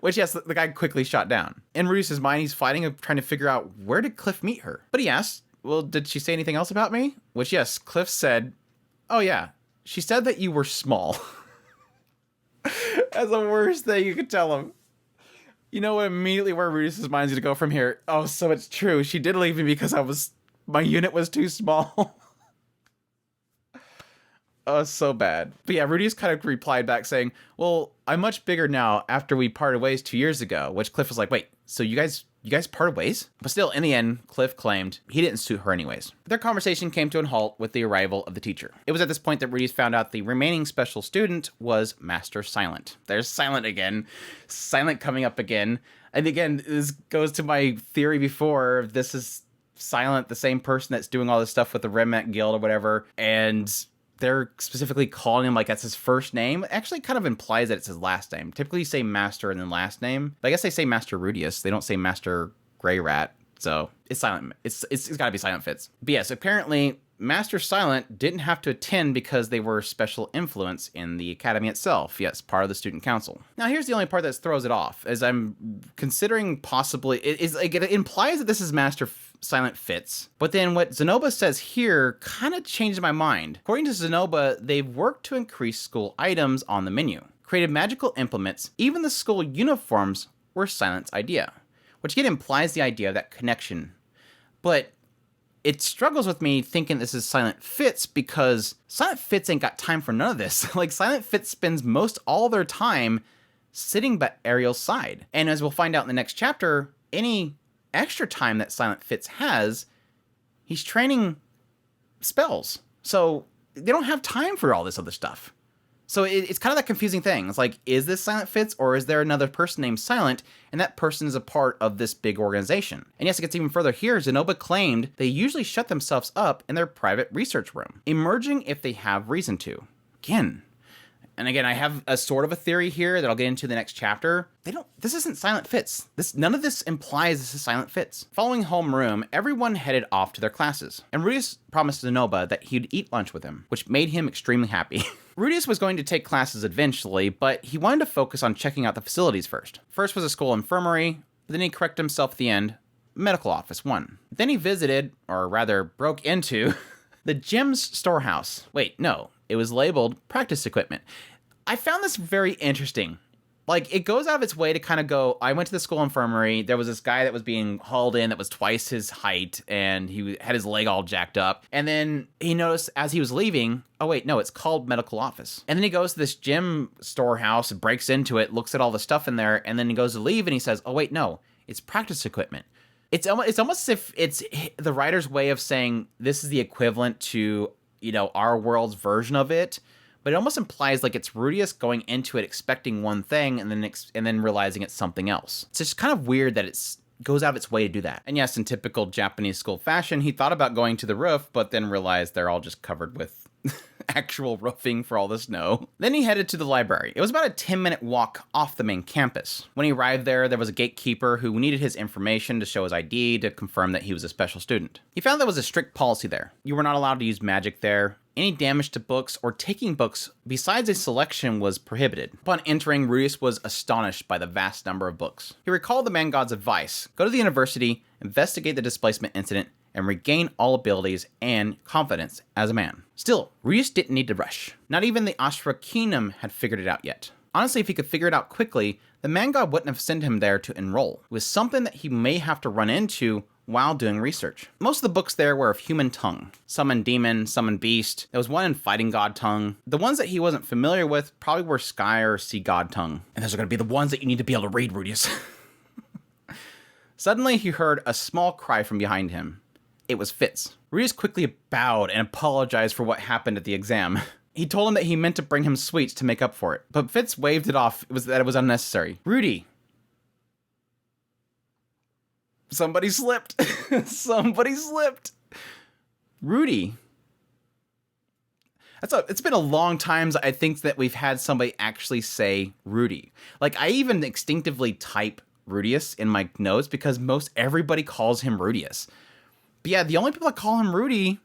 Which, yes, the guy quickly shot down. In Rudius' mind, he's fighting and trying to figure out where did Cliff meet her. But he asked, well, did she say anything else about me? Which, yes, Cliff said, oh yeah, she said that you were small. That's the worst thing you could tell him. You know immediately where Rudius' mind's going to go from here. Oh, so it's true. She did leave me because my unit was too small. Oh, so bad. But yeah, Rudius kind of replied back saying, well, I'm much bigger now after we parted ways 2 years ago, which Cliff was like, wait, so you guys parted ways? But still, in the end, Cliff claimed he didn't suit her anyways. Their conversation came to a halt with the arrival of the teacher. It was at this point that Rudius found out the remaining special student was Master Silent. There's Silent again. Silent coming up again. And again, this goes to my theory before. This is Silent, the same person that's doing all this stuff with the Remnant Guild or whatever, and they're specifically calling him that's his first name. It actually kind of implies that it's his last name. Typically you say Master and then last name. But I guess they say Master Rudius. They don't say Master Grey Rat. So it's Silent. It's got to be Silent Fitz. But yes, apparently Master Silent didn't have to attend because they were special influence in the academy itself. Yes, part of the student council. Now here's the only part that throws it off, as I'm considering possibly, it implies that this is Master Silent Fitz, but then what Zenobia says here kind of changed my mind. According to Zenobia, they've worked to increase school items on the menu, created magical implements, even the school uniforms were Silent's idea, which again implies the idea of that connection. But it struggles with me thinking this is Silent Fitz because Silent Fitz ain't got time for none of this. Silent Fitz spends most all their time sitting by Ariel's side. And as we'll find out in the next chapter, any extra time that Silent Fitz has, he's training spells. So they don't have time for all this other stuff. So it's kind of that confusing thing. It's like, is this Silent Fitz, or is there another person named Silent, and that person is a part of this big organization? And yes, it gets even further here. Zenoba claimed they usually shut themselves up in their private research room, emerging if they have reason to. Again, I have a sort of a theory here that I'll get into the next chapter. This isn't Silent Fitz. None of this implies this is Silent Fitz. Following homeroom, everyone headed off to their classes, and Rudius promised Zenoba that he'd eat lunch with him, which made him extremely happy. Rudius was going to take classes eventually, but he wanted to focus on checking out the facilities first. First was a school infirmary, but then he corrected himself at the end, medical office 1. Then he visited, or rather broke into, the gym's storehouse. Wait, no. It was labeled practice equipment. I found this very interesting. Like, it goes out of its way to kind of go, I went to the school infirmary, there was this guy that was being hauled in that was twice his height, and he had his leg all jacked up. And then he noticed as he was leaving, oh wait, no, it's called medical office. And then he goes to this gym storehouse, breaks into it, looks at all the stuff in there, and then he goes to leave and he says, oh wait, no, it's practice equipment. It's almost as if it's the writer's way of saying this is the equivalent to, our world's version of it. But it almost implies like it's Rudius going into it expecting one thing and then realizing it's something else. It's just kind of weird that it goes out of its way to do that. And yes, in typical Japanese school fashion, he thought about going to the roof, but then realized they're all just covered with actual roofing for all the snow. Then he headed to the library. It was about a 10-minute walk off the main campus. When he arrived there was a gatekeeper who needed his information to show his ID to confirm that he was a special student. He found there was a strict policy there. You were not allowed to use magic there. Any damage to books or taking books besides a selection was prohibited. Upon entering, Rudius was astonished by the vast number of books. He recalled the man god's advice: go to the university, investigate the displacement incident, and regain all abilities and confidence as a man. Still, Rudius didn't need to rush. Not even the Ashra Kingdom had figured it out yet. Honestly, if he could figure it out quickly, the man god wouldn't have sent him there to enroll. It was something that he may have to run into while doing research. Most of the books there were of human tongue. Some in demon, some in beast. There was one in fighting god tongue. The ones that he wasn't familiar with probably were sky or sea god tongue. And those are going to be the ones that you need to be able to read, Rudius. Suddenly, he heard a small cry from behind him. It was Fitz. Rudius quickly bowed and apologized for what happened at the exam. He told him that he meant to bring him sweets to make up for it, but Fitz waved it off. It was unnecessary. Rudy. Somebody slipped. Somebody slipped. Rudy. It's been a long time, I think, that we've had somebody actually say Rudy. Like, I even instinctively type Rudius in my notes because everybody calls him Rudius. But yeah, the only people that call him Rudy,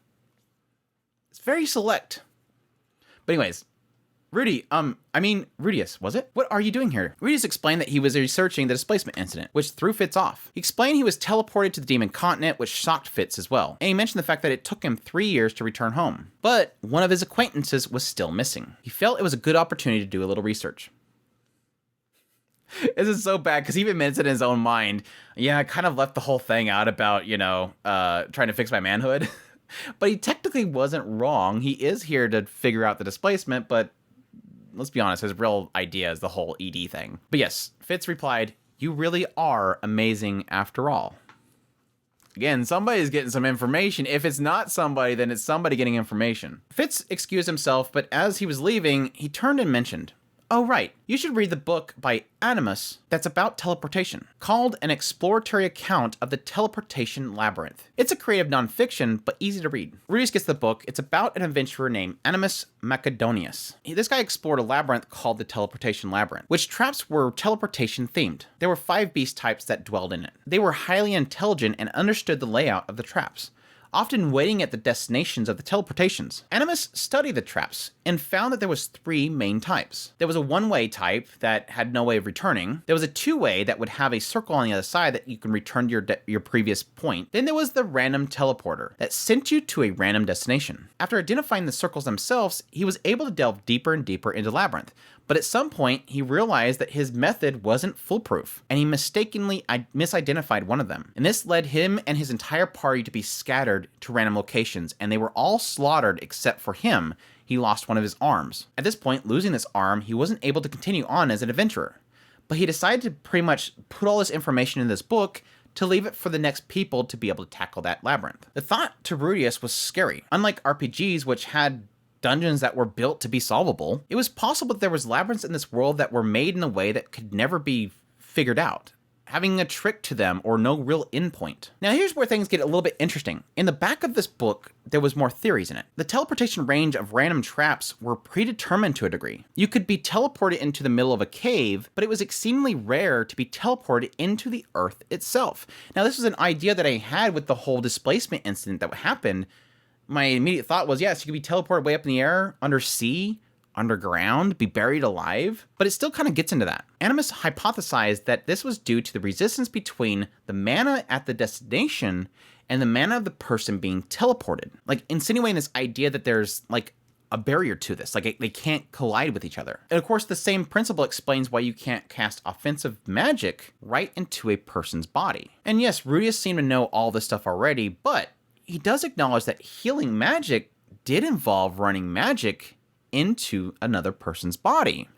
it's very select. But anyways, Rudius, was it? What are you doing here? Rudius explained that he was researching the displacement incident, which threw Fitz off. He explained he was teleported to the demon continent, which shocked Fitz as well. And he mentioned the fact that it took him 3 years to return home. But one of his acquaintances was still missing. He felt it was a good opportunity to do a little research. This is so bad because he even admits it in his own mind. Yeah, I kind of left the whole thing out about, trying to fix my manhood. But he technically wasn't wrong. He is here to figure out the displacement, but let's be honest, his real idea is the whole ED thing. But yes, Fitz replied, "You really are amazing after all." Again, somebody's getting some information. If it's not somebody, then it's somebody getting information. Fitz excused himself, but as he was leaving, he turned and mentioned, "Oh right, you should read the book by Animus that's about teleportation, called An Exploratory Account of the Teleportation Labyrinth. It's a creative nonfiction, but easy to read." Rudius gets the book. It's about an adventurer named Animus Macedonius. This guy explored a labyrinth called the Teleportation Labyrinth, which traps were teleportation themed. There were 5 beast types that dwelled in it. They were highly intelligent and understood the layout of the traps, often waiting at the destinations of the teleportations. Animus studied the traps and found that there was 3 main types. There was a one-way type that had no way of returning. There was a two-way that would have a circle on the other side that you can return to your previous point. Then there was the random teleporter that sent you to a random destination. After identifying the circles themselves, he was able to delve deeper and deeper into the labyrinth. But at some point, he realized that his method wasn't foolproof, and he mistakenly misidentified one of them. And this led him and his entire party to be scattered to random locations, and they were all slaughtered except for him. He lost one of his arms. At this point, losing this arm, he wasn't able to continue on as an adventurer. But he decided to pretty much put all this information in this book to leave it for the next people to be able to tackle that labyrinth. The thought to Rudius was scary. Unlike RPGs, which had dungeons that were built to be solvable. It was possible that there was labyrinths in this world that were made in a way that could never be figured out, having a trick to them or no real endpoint. Now here's where things get a little bit interesting. In the back of this book, there was more theories in it. The teleportation range of random traps were predetermined to a degree. You could be teleported into the middle of a cave, but it was exceedingly rare to be teleported into the earth itself. Now this was an idea that I had with the whole displacement incident that happened. My immediate thought was, yes, you could be teleported way up in the air, under sea, underground, be buried alive, but it still kind of gets into that. Animus hypothesized that this was due to the resistance between the mana at the destination and the mana of the person being teleported, like insinuating this idea that there's like a barrier to this, like they can't collide with each other. And of course, the same principle explains why you can't cast offensive magic right into a person's body. And yes, Rudius seemed to know all this stuff already, but he does acknowledge that healing magic did involve running magic into another person's body.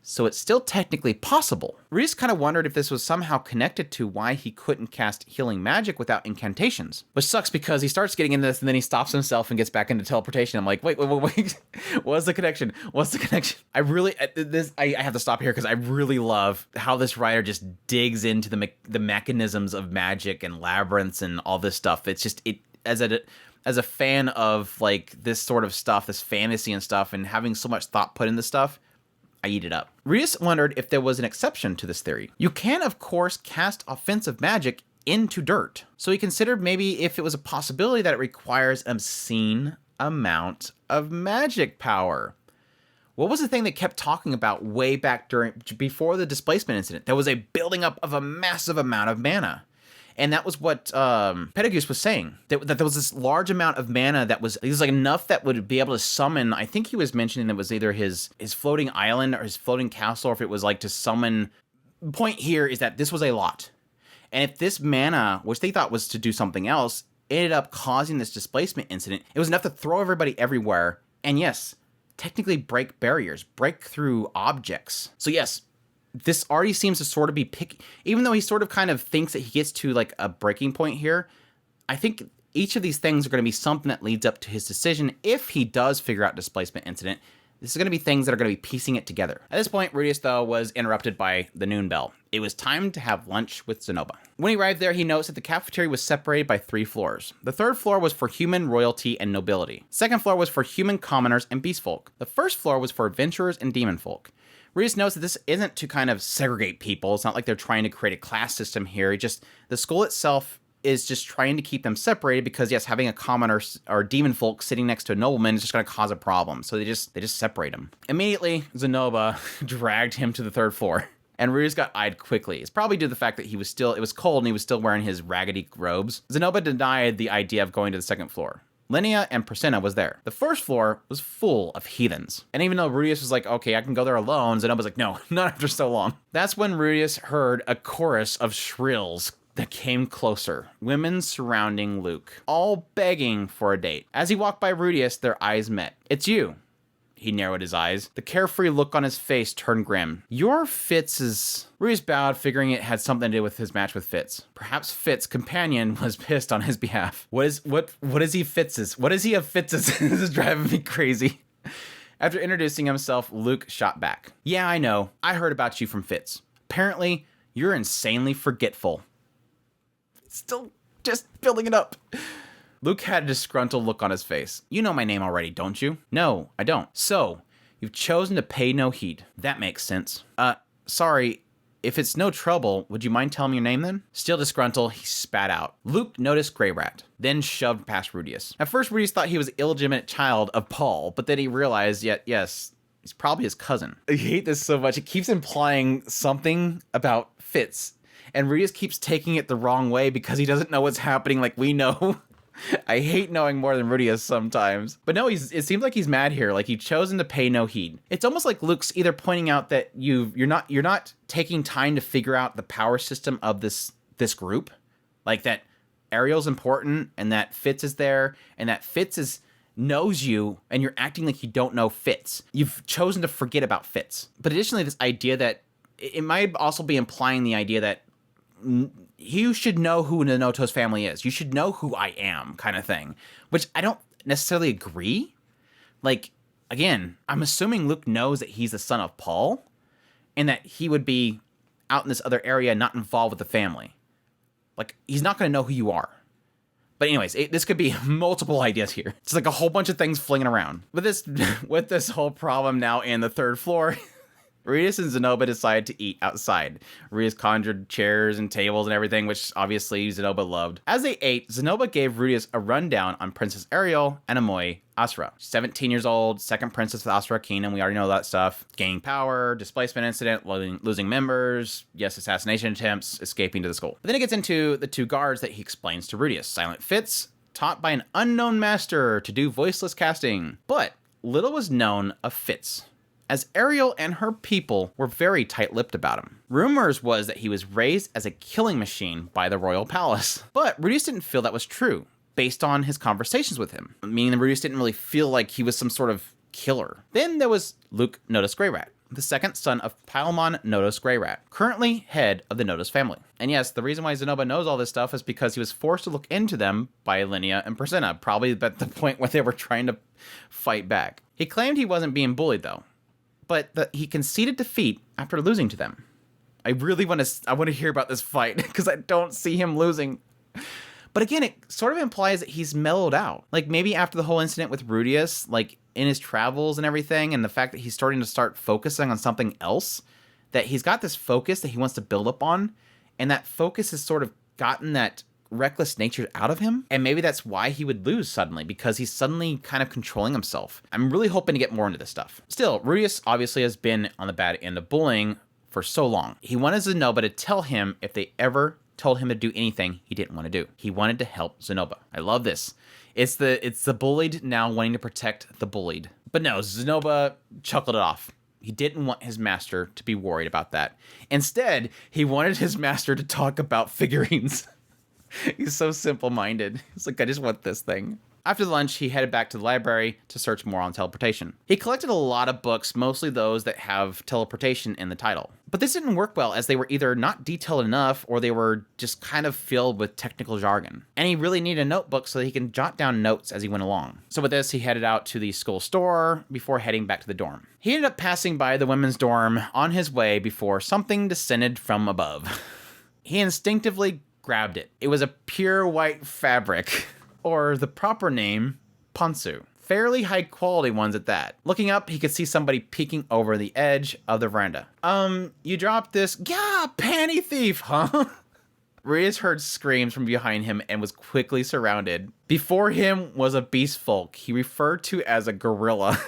So it's still technically possible. Rudius kind of wondered if this was somehow connected to why he couldn't cast healing magic without incantations. Which sucks because he starts getting into this and then he stops himself and gets back into teleportation. I'm like, wait. What's the connection? What's the connection? I have to stop here because I really love how this writer just digs into the mechanisms of magic and labyrinths and all this stuff. It's just, as a fan of like this sort of stuff, this fantasy and stuff, and having so much thought put into stuff, I eat it up. Rudius wondered if there was an exception to this theory. You can, of course, cast offensive magic into dirt. So he considered maybe if it was a possibility that it requires an obscene amount of magic power. What was the thing they kept talking about way back before the displacement incident? There was a building up of a massive amount of mana. And that was what Petagus was saying, that there was this large amount of mana that was like enough that would be able to summon. I think he was mentioning it was either his floating island or his floating castle, or if it was like to summon. The point here is that this was a lot. And if this mana, which they thought was to do something else, ended up causing this displacement incident, it was enough to throw everybody everywhere. And yes, technically break barriers, break through objects. So yes, this already seems to sort of be picky, even though he sort of kind of thinks that he gets to like a breaking point here. I think each of these things are going to be something that leads up to his decision. If he does figure out displacement incident, this is going to be things that are going to be piecing it together. At this point, Rudius, though, was interrupted by the noon bell. It was time to have lunch with Zenoba. When he arrived there, he noticed that the cafeteria was separated by 3 floors. The third floor was for human royalty and nobility. Second floor was for human commoners and beast folk. The first floor was for adventurers and demon folk. Rudius notes that this isn't to kind of segregate people. It's not like they're trying to create a class system here. The school itself is just trying to keep them separated because, yes, having a commoner or demon folk sitting next to a nobleman is just going to cause a problem. So they just separate them. Immediately, Zenoba dragged him to the third floor, and Rudius got eyed quickly. It's probably due to the fact that it was cold and he was still wearing his raggedy robes. Zenoba denied the idea of going to the second floor. Linnea and Priscilla was there. The first floor was full of heathens. And even though Rudius was like, okay, I can go there alone, Zenoba's like, no, not after so long. That's when Rudius heard a chorus of shrills that came closer. Women surrounding Luke, all begging for a date. As he walked by Rudius, their eyes met. It's you. He narrowed his eyes. The carefree look on his face turned grim. You're Fitz's... Rudius bowed, figuring it had something to do with his match with Fitz. Perhaps Fitz's companion was pissed on his behalf. What is he Fitz's? What is he of Fitz's? This is driving me crazy. After introducing himself, Luke shot back. Yeah, I know. I heard about you from Fitz. Apparently, you're insanely forgetful. Still just building it up. Luke had a disgruntled look on his face. You know my name already, don't you? No, I don't. So, you've chosen to pay no heed. That makes sense. Sorry, if it's no trouble, would you mind telling me your name then? Still disgruntled, he spat out. Luke noticed Grey Rat, then shoved past Rudius. At first, Rudius thought he was an illegitimate child of Paul, but then he realized, yes, he's probably his cousin. I hate this so much. It keeps implying something about Fitz, and Rudius keeps taking it the wrong way because he doesn't know what's happening like we know. I hate knowing more than Rudius sometimes. But no, it seems like he's mad here, like he's chosen to pay no heed. It's almost like Luke's either pointing out that you're not taking time to figure out the power system of this group, like that Ariel's important and that Fitz is there and that Fitz knows you and you're acting like you don't know Fitz. You've chosen to forget about Fitz. But additionally, this idea that it might also be implying the idea that you should know who Nanoto's family is. You should know who I am, kind of thing. Which I don't necessarily agree. Like, again, I'm assuming Luke knows that he's the son of Paul and that he would be out in this other area, not involved with the family. Like, he's not going to know who you are. But anyways, this could be multiple ideas here. It's like a whole bunch of things flinging around. With this whole problem now in the third floor, Rudius and Zenoba decide to eat outside. Rudius conjured chairs and tables and everything, which obviously Zenoba loved. As they ate, Zenoba gave Rudius a rundown on Princess Ariel and Amoy Asura. 17 years old, second princess of Asura Kingdom, we already know that stuff. Gaining power, displacement incident, losing members, yes, assassination attempts, escaping to the school. But then it gets into the two guards that he explains to Rudius. Silent Fitz, taught by an unknown master to do voiceless casting. But little was known of Fitz, as Ariel and her people were very tight-lipped about him. Rumors was that he was raised as a killing machine by the royal palace. But Rudius didn't feel that was true, based on his conversations with him, meaning that Rudius didn't really feel like he was some sort of killer. Then there was Luke Notice Greyrat, the second son of Paimon Notice Greyrat, currently head of the Notice family. And yes, the reason why Zenoba knows all this stuff is because he was forced to look into them by Linnea and Presena, probably at the point where they were trying to fight back. He claimed he wasn't being bullied though, but that he conceded defeat after losing to them. I want to hear about this fight because I don't see him losing. But again, it sort of implies that he's mellowed out. Like maybe after the whole incident with Rudius, like in his travels and everything, and the fact that he's starting to start focusing on something else, that he's got this focus that he wants to build up on, and that focus has sort of gotten that reckless nature out of him. And maybe that's why he would lose suddenly, because he's suddenly kind of controlling himself. I'm really hoping to get more into this stuff. Still, Rudius obviously has been on the bad end of bullying for so long. He wanted Zenoba to tell him if they ever told him to do anything he didn't want to do. He wanted to help Zenoba. I love this. It's the bullied now wanting to protect the bullied. But no, Zenoba chuckled it off. He didn't want his master to be worried about that. Instead, he wanted his master to talk about figurines. He's so simple-minded. He's like, I just want this thing. After lunch, he headed back to the library to search more on teleportation. He collected a lot of books, mostly those that have teleportation in the title. But this didn't work well, as they were either not detailed enough or they were just kind of filled with technical jargon. And he really needed a notebook so that he can jot down notes as he went along. So with this, he headed out to the school store before heading back to the dorm. He ended up passing by the women's dorm on his way before something descended from above. He instinctively grabbed it. It was a pure white fabric, or the proper name, pantsu. Fairly high quality ones at that. Looking up, he could see somebody peeking over the edge of the veranda. You dropped this? Yeah, panty thief, huh? Rudius heard screams from behind him and was quickly surrounded. Before him was a beast folk he referred to as a gorilla.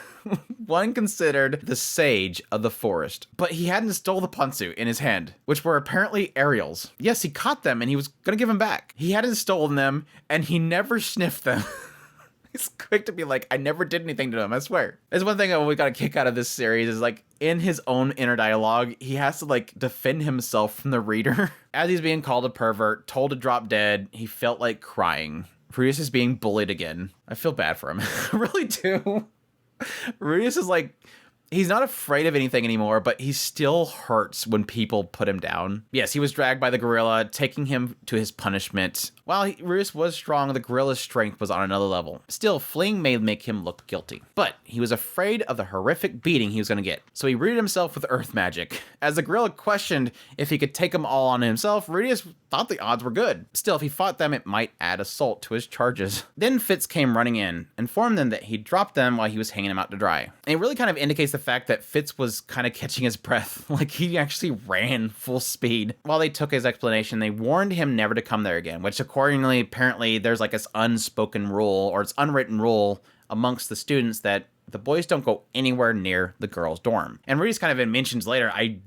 One considered the sage of the forest. But he hadn't stole the pantsu in his hand, which were apparently Ariel's. Yes, he caught them and he was gonna give them back. He hadn't stolen them and he never sniffed them. He's quick to be like, I never did anything to them, I swear. There's one thing that we got a kick out of this series is like, in his own inner dialogue, he has to like defend himself from the reader. As he's being called a pervert, told to drop dead, he felt like crying. Rudius is being bullied again. I feel bad for him. I really do. Rudius is like, he's not afraid of anything anymore, but he still hurts when people put him down. Yes, he was dragged by the gorilla, taking him to his punishment. While Rudius was strong, the gorilla's strength was on another level. Still, fleeing may make him look guilty. But he was afraid of the horrific beating he was going to get, so he rooted himself with earth magic. As the gorilla questioned if he could take them all on himself, Rudius thought the odds were good. Still, if he fought them, it might add assault to his charges. Then Fitz came running in, informed them that he dropped them while he was hanging them out to dry. And it really kind of indicates the fact that Fitz was kind of catching his breath, like he actually ran full speed. While they took his explanation, they warned him never to come there again, which accordingly, apparently, there's like this unspoken rule, or it's unwritten rule amongst the students that the boys don't go anywhere near the girls' dorm. And Rudy's kind of mentions later, I'm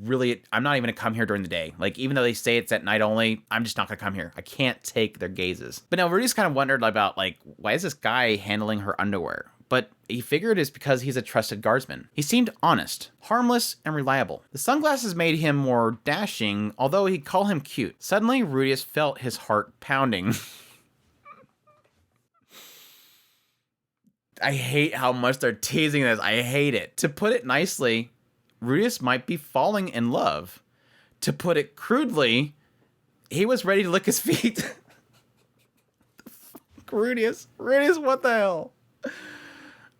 not even gonna come here during the day. Like, even though they say it's at night only, I'm just not gonna come here. I can't take their gazes. But now Rudy's kind of wondered about, like, why is this guy handling her underwear? But he figured it's because he's a trusted guardsman. He seemed honest, harmless, and reliable. The sunglasses made him more dashing, although he'd call him cute. Suddenly, Rudius felt his heart pounding. I hate how much they're teasing this. I hate it. To put it nicely, Rudius might be falling in love. To put it crudely, he was ready to lick his feet. Rudius, what the hell?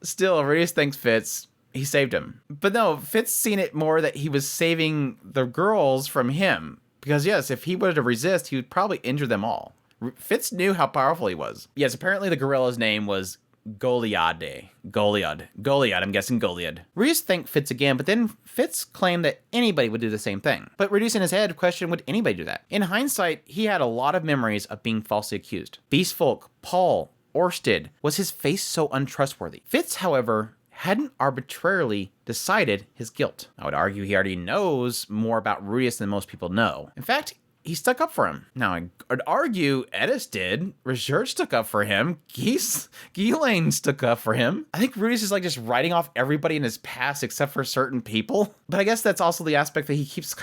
Still, Rudius thanks Fitz. He saved him. But no, Fitz seen it more that he was saving the girls from him. Because yes, if he were to resist, he would probably injure them all. Fitz knew how powerful he was. Yes, apparently the gorilla's name was Goliad. I'm guessing Goliad. Rudius thanked Fitz again, but then Fitz claimed that anybody would do the same thing. But Rudius in his head questioned, would anybody do that? In hindsight, he had a lot of memories of being falsely accused. Beastfolk, Paul, Orsted. Was his face so untrustworthy? Fitz, however, hadn't arbitrarily decided his guilt. I would argue he already knows more about Rudius than most people know. In fact, he stuck up for him. Now, I'd argue Edis did. Research stuck up for him. Ghislaine stuck up for him. I think Rudius is like just writing off everybody in his past except for certain people. But I guess that's also the aspect that he keeps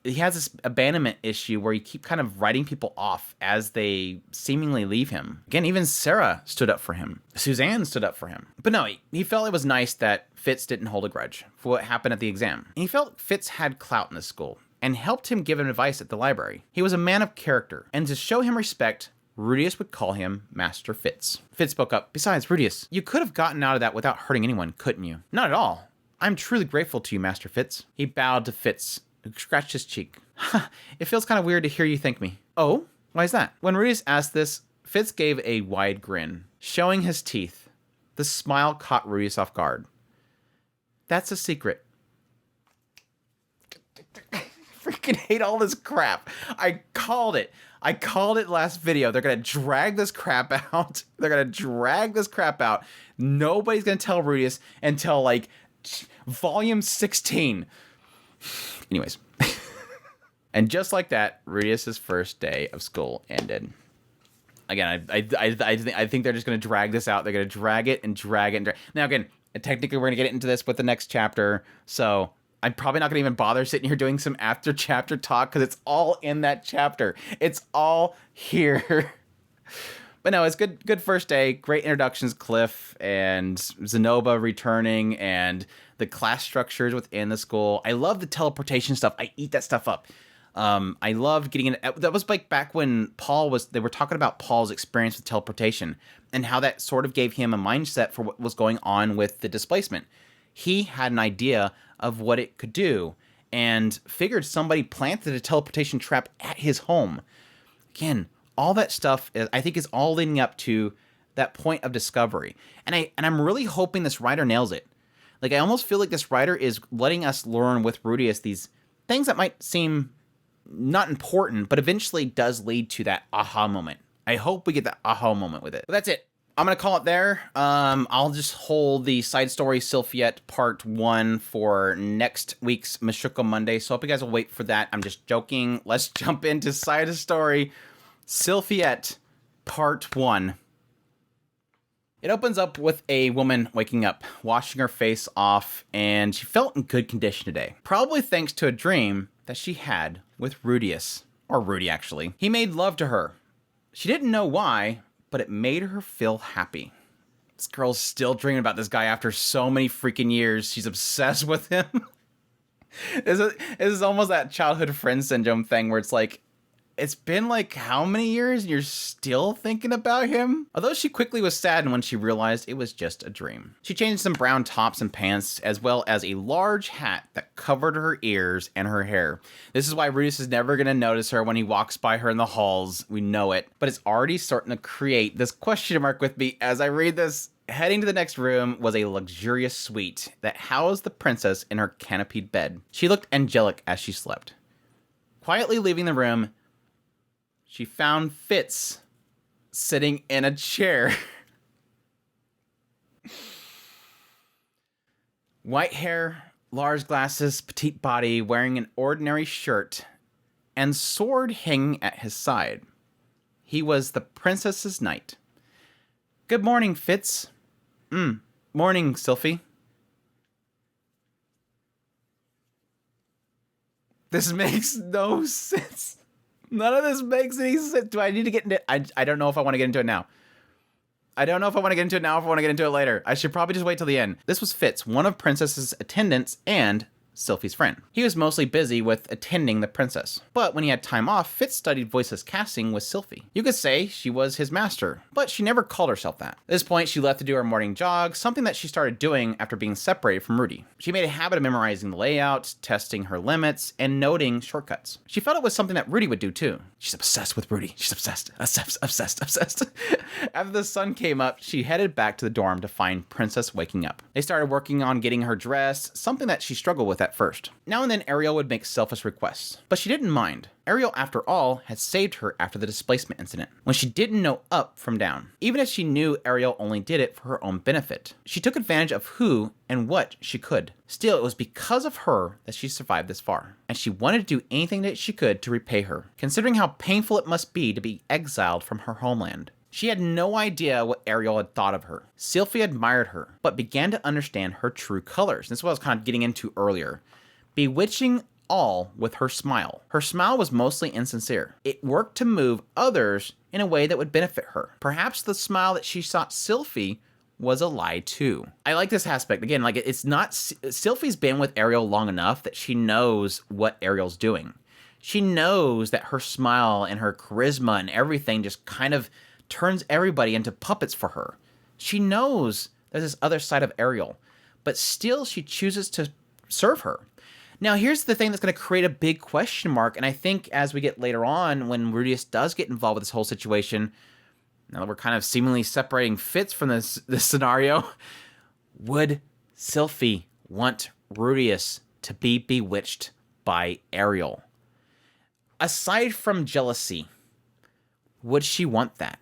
he has this abandonment issue where he keep kind of writing people off as they seemingly leave him. Again, even Sarah stood up for him. Suzanne stood up for him. But no, he felt it was nice that Fitz didn't hold a grudge for what happened at the exam. And he felt Fitz had clout in the school and helped him give him advice at the library. He was a man of character, and to show him respect, Rudius would call him Master Fitz. Fitz spoke up. Besides, Rudius, you could have gotten out of that without hurting anyone, couldn't you? Not at all. I'm truly grateful to you, Master Fitz. He bowed to Fitz, who scratched his cheek. It feels kind of weird to hear you thank me. Oh? Why is that? When Rudius asked this, Fitz gave a wide grin, showing his teeth. The smile caught Rudius off guard. That's a secret. Freaking hate all this crap. I called it last video. They're gonna drag this crap out. Nobody's gonna tell Rudius until like volume 16. Anyways. And just like that, Rudius's first day of school ended. Again, I think they're just gonna drag this out. They're gonna drag it. Now again, technically we're gonna get into this with the next chapter, so I'm probably not going to even bother sitting here doing some after chapter talk because it's all in that chapter. It's all here. But no, it's good first day. Great introductions, Cliff and Zenoba returning and the class structures within the school. I love the teleportation stuff. I eat that stuff up. I loved getting in. That was like back when they were talking about Paul's experience with teleportation and how that sort of gave him a mindset for what was going on with the displacement. He had an idea of what it could do and figured somebody planted a teleportation trap at his home. Again, all that stuff I think is all leading up to that point of discovery. And I'm really hoping this writer nails it. Like, I almost feel like this writer is letting us learn with Rudius these things that might seem not important, but eventually does lead to that aha moment. I hope we get that aha moment with it. But that's it. I'm going to call it there. I'll just hold the side story Sylphiette part 1 for next week's Mushoku Monday. So I hope you guys will wait for that. I'm just joking. Let's jump into side story Sylphiette part 1. It opens up with a woman waking up, washing her face off, and she felt in good condition today. Probably thanks to a dream that she had with Rudius. Or Rudy, actually. He made love to her. She didn't know why, but it made her feel happy. This girl's still dreaming about this guy after so many freaking years. She's obsessed with him. This is almost that childhood friend syndrome thing where it's like, it's been like how many years and you're still thinking about him? Although she quickly was saddened when she realized it was just a dream. She changed some brown tops and pants as well as a large hat that covered her ears and her hair. This is why Rudius is never going to notice her when he walks by her in the halls. We know it. But it's already starting to create this question mark with me as I read this. Heading to the next room was a luxurious suite that housed the princess in her canopied bed. She looked angelic as she slept. Quietly leaving the room, she found Fitz sitting in a chair. White hair, large glasses, petite body, wearing an ordinary shirt, and sword hanging at his side. He was the princess's knight. Good morning, Fitz. Morning, Sylphie. This makes no sense. None of this makes any sense. Do I need to get into it? I don't know if I want to get into it now. I don't know if I want to get into it now or if I want to get into it later. I should probably just wait till the end. This was Fitz, one of Princess's attendants and Sylphie's friend. He was mostly busy with attending the princess. But when he had time off, Fitz studied voiceless casting with Sylphie. You could say she was his master, but she never called herself that. At this point, she left to do her morning jog, something that she started doing after being separated from Rudy. She made a habit of memorizing the layout, testing her limits, and noting shortcuts. She felt it was something that Rudy would do too. She's obsessed with Rudy. She's obsessed. After the sun came up, she headed back to the dorm to find Princess waking up. They started working on getting her dressed, something that she struggled with at first. Now and then Ariel would make selfish requests, but she didn't mind. Ariel, after all, had saved her after the displacement incident, when she didn't know up from down. Even if she knew Ariel only did it for her own benefit, she took advantage of who and what she could. Still, it was because of her that she survived this far, and she wanted to do anything that she could to repay her, considering how painful it must be to be exiled from her homeland. She had no idea what Ariel had thought of her. Sylphie admired her, but began to understand her true colors. This is what I was kind of getting into earlier. Bewitching all with her smile. Her smile was mostly insincere. It worked to move others in a way that would benefit her. Perhaps the smile that she sought Sylphie was a lie too. I like this aspect. Again, like it's not, Sylphie's been with Ariel long enough that she knows what Ariel's doing. She knows that her smile and her charisma and everything just kind of turns everybody into puppets for her. She knows there's this other side of Ariel, but still she chooses to serve her. Now, here's the thing that's going to create a big question mark, and I think as we get later on, when Rudius does get involved with this whole situation, now that we're kind of seemingly separating Fitz from this scenario, would Sylphie want Rudius to be bewitched by Ariel? Aside from jealousy, would she want that?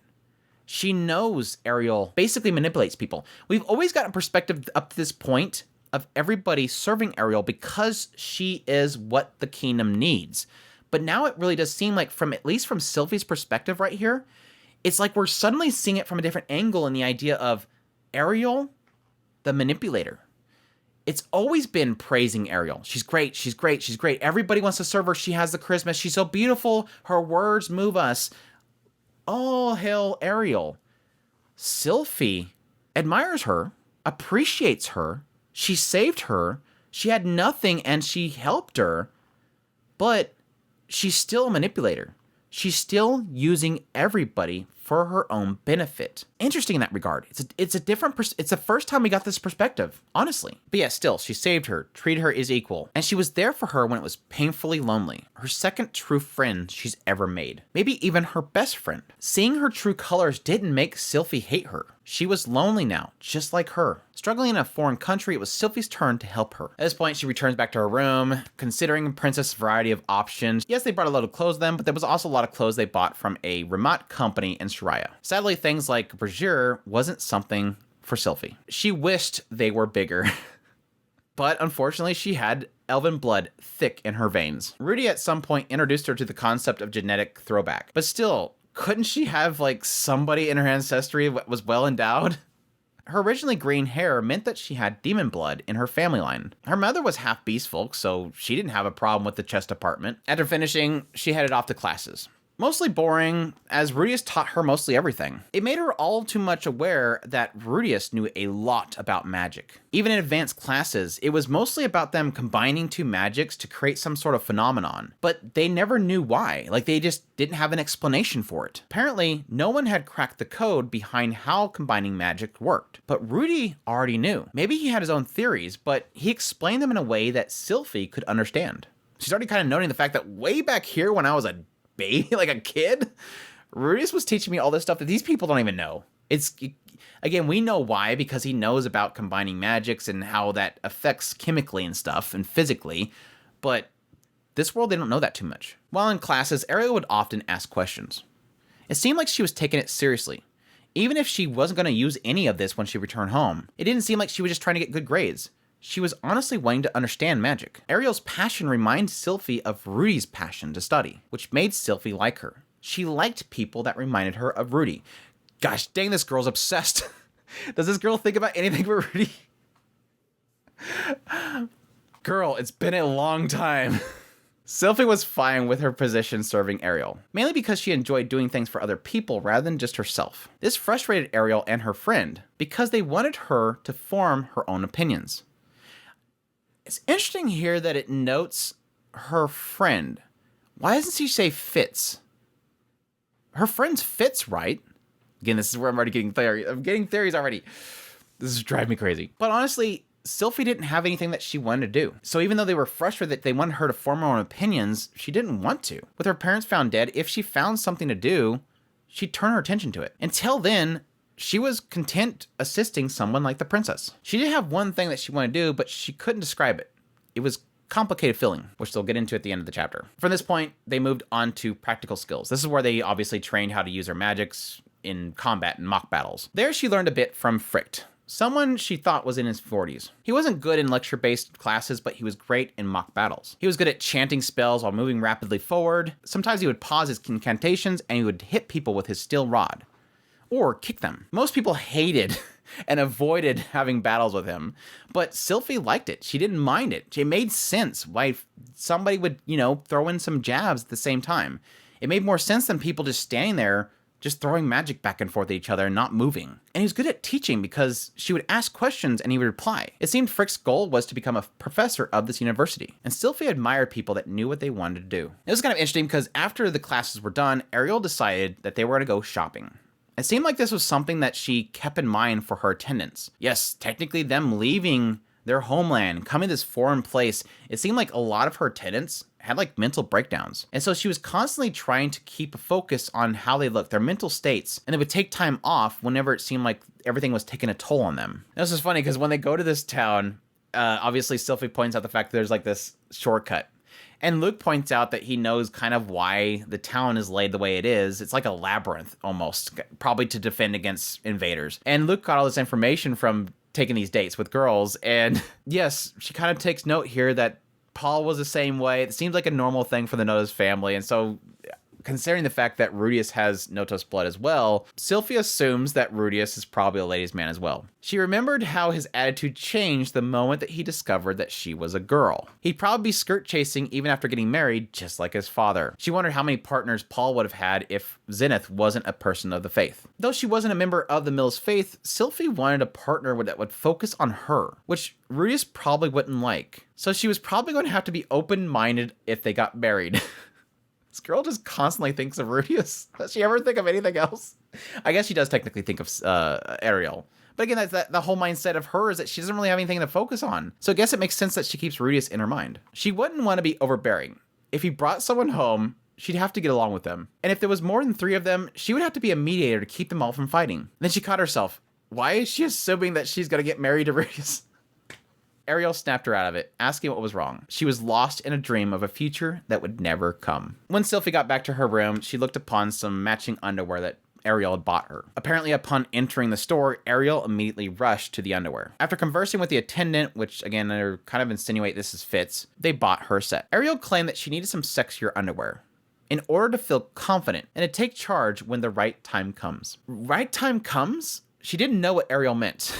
She knows Ariel basically manipulates people. We've always gotten perspective up to this point of everybody serving Ariel because she is what the kingdom needs. But now it really does seem like, from at least from Sylphie's perspective right here, it's like we're suddenly seeing it from a different angle in the idea of Ariel, the manipulator. It's always been praising Ariel. She's great, she's great, she's great. Everybody wants to serve her. She has the charisma. She's so beautiful. Her words move us. All hail Ariel. Sylphie admires her, appreciates her. She saved her. She had nothing and she helped her. But she's still a manipulator. She's still using everybody for her own benefit. Interesting in that regard. It's a different, it's the first time we got this perspective, honestly. But yeah, still, she saved her, treated her as equal, and she was there for her when it was painfully lonely. Her second true friend she's ever made. Maybe even her best friend. Seeing her true colors didn't make Sylphie hate her. She was lonely now, just like her. Struggling in a foreign country, it was Sylphie's turn to help her. At this point, she returns back to her room, considering Princess' variety of options. Yes, they brought a load of clothes to them, but there was also a lot of clothes they bought from a remote company in Shiraya. Sadly, things like brassiere wasn't something for Sylphie. She wished they were bigger. But unfortunately, she had elven blood thick in her veins. Rudy at some point introduced her to the concept of genetic throwback. But still, couldn't she have like somebody in her ancestry that was well endowed? Her originally green hair meant that she had demon blood in her family line. Her mother was half beast folk, so she didn't have a problem with the chess department. After finishing, she headed off to classes. Mostly boring, as Rudius taught her mostly everything. It made her all too much aware that Rudius knew a lot about magic. Even in advanced classes, it was mostly about them combining two magics to create some sort of phenomenon. But they never knew why, like they just didn't have an explanation for it. Apparently, no one had cracked the code behind how combining magic worked. But Rudy already knew. Maybe he had his own theories, but he explained them in a way that Sylphie could understand. She's already kind of noting the fact that way back here when I was a baby, like a kid, Rudius was teaching me all this stuff that these people don't even know. Again, we know why, because he knows about combining magics and how that affects chemically and stuff and physically, but this world, they don't know that too much. While in classes, Ariel would often ask questions. It seemed like she was taking it seriously. Even if she wasn't going to use any of this when she returned home, it didn't seem like she was just trying to get good grades. She was honestly wanting to understand magic. Ariel's passion reminded Sylphie of Rudy's passion to study, which made Sylphie like her. She liked people that reminded her of Rudy. Gosh dang, this girl's obsessed. Does this girl think about anything but Rudy? Girl, it's been a long time. Sylphie was fine with her position serving Ariel, mainly because she enjoyed doing things for other people rather than just herself. This frustrated Ariel and her friend because they wanted her to form her own opinions. It's interesting here that it notes her friend. Why doesn't she say Fitz? Her friend's Fitz, right? Again, this is where I'm already getting theories. I'm getting theories already. This is driving me crazy. But honestly, Sylphie didn't have anything that she wanted to do. So even though they were frustrated that they wanted her to form her own opinions, she didn't want to. With her parents found dead, if she found something to do, she'd turn her attention to it. Until then, she was content assisting someone like the princess. She did have one thing that she wanted to do, but she couldn't describe it. It was complicated feeling, which they'll get into at the end of the chapter. From this point, they moved on to practical skills. This is where they obviously trained how to use their magics in combat and mock battles. There she learned a bit from Fricht, someone she thought was in his 40s. He wasn't good in lecture-based classes, but he was great in mock battles. He was good at chanting spells while moving rapidly forward. Sometimes he would pause his incantations and he would hit people with his steel rod. Or kick them. Most people hated and avoided having battles with him, but Sylphie liked it. She didn't mind it. It made sense why somebody would, throw in some jabs at the same time. It made more sense than people just standing there just throwing magic back and forth at each other and not moving. And he was good at teaching because she would ask questions and he would reply. It seemed Frick's goal was to become a professor of this university. And Sylphie admired people that knew what they wanted to do. It was kind of interesting because after the classes were done, Ariel decided that they were going to go shopping. It seemed like this was something that she kept in mind for her attendants. Yes, technically them leaving their homeland, coming to this foreign place, it seemed like a lot of her attendants had like mental breakdowns. And so she was constantly trying to keep a focus on how they looked, their mental states, and they would take time off whenever it seemed like everything was taking a toll on them. And this is funny because when they go to this town, obviously Sylphie points out the fact that there's like this shortcut. And Luke points out that he knows kind of why the town is laid the way it is. It's like a labyrinth almost, probably to defend against invaders. And Luke got all this information from taking these dates with girls. And yes, she kind of takes note here that Paul was the same way. It seems like a normal thing for the Notos family. And so considering the fact that Rudius has Notos blood as well, Sylphie assumes that Rudius is probably a ladies' man as well. She remembered how his attitude changed the moment that he discovered that she was a girl. He'd probably be skirt chasing even after getting married, just like his father. She wondered how many partners Paul would have had if Zenith wasn't a person of the faith. Though she wasn't a member of the Mill's faith, Sylphie wanted a partner that would focus on her, which Rudius probably wouldn't like. So she was probably going to have to be open-minded if they got married. This girl just constantly thinks of Rudius. Does she ever think of anything else? I guess she does technically think of Ariel. But again, that's the whole mindset of her is that she doesn't really have anything to focus on. So I guess it makes sense that she keeps Rudius in her mind. She wouldn't want to be overbearing. If he brought someone home, she'd have to get along with them. And if there was more than 3 of them, she would have to be a mediator to keep them all from fighting. Then she caught herself. Why is she assuming that she's going to get married to Rudius? Ariel snapped her out of it, asking what was wrong. She was lost in a dream of a future that would never come. When Sylphie got back to her room, she looked upon some matching underwear that Ariel had bought her. Apparently, upon entering the store, Ariel immediately rushed to the underwear. After conversing with the attendant, which again, they kind of insinuate this is Fitz, they bought her a set. Ariel claimed that she needed some sexier underwear in order to feel confident and to take charge when the right time comes. Right time comes? She didn't know what Ariel meant.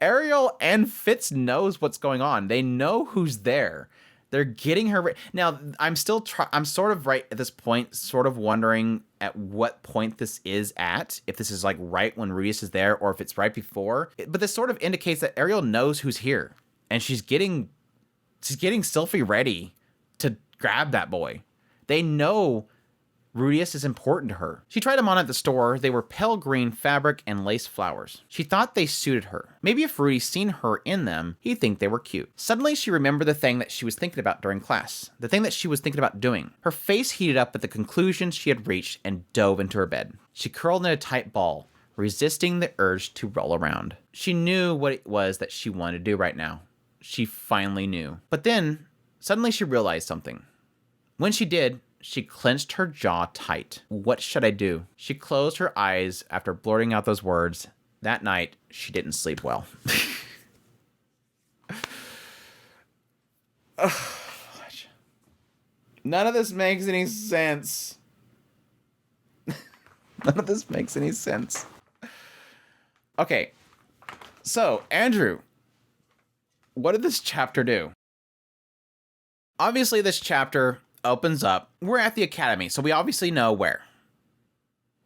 Ariel and Fitz knows what's going on. They know who's there. They're getting her. Now, I'm sort of right at this point, sort of wondering at what point this is at. If this is like right when Rudius is there or if it's right before. But this sort of indicates that Ariel knows who's here. And she's getting Sylphie ready to grab that boy. They know Rudius is important to her. She tried them on at the store. They were pale green fabric and lace flowers. She thought they suited her. Maybe if Rudy seen her in them, he'd think they were cute. Suddenly, she remembered the thing that she was thinking about during class. The thing that she was thinking about doing. Her face heated up at the conclusion she had reached and dove into her bed. She curled in a tight ball, resisting the urge to roll around. She knew what it was that she wanted to do right now. She finally knew. But then, suddenly she realized something. When she did, she clenched her jaw tight. What should I do? She closed her eyes after blurting out those words. That night, she didn't sleep well. None of this makes any sense. None of this makes any sense. Okay. So, Andrew, what did this chapter do? Obviously, this chapter opens up. We're at the academy, so we obviously know where.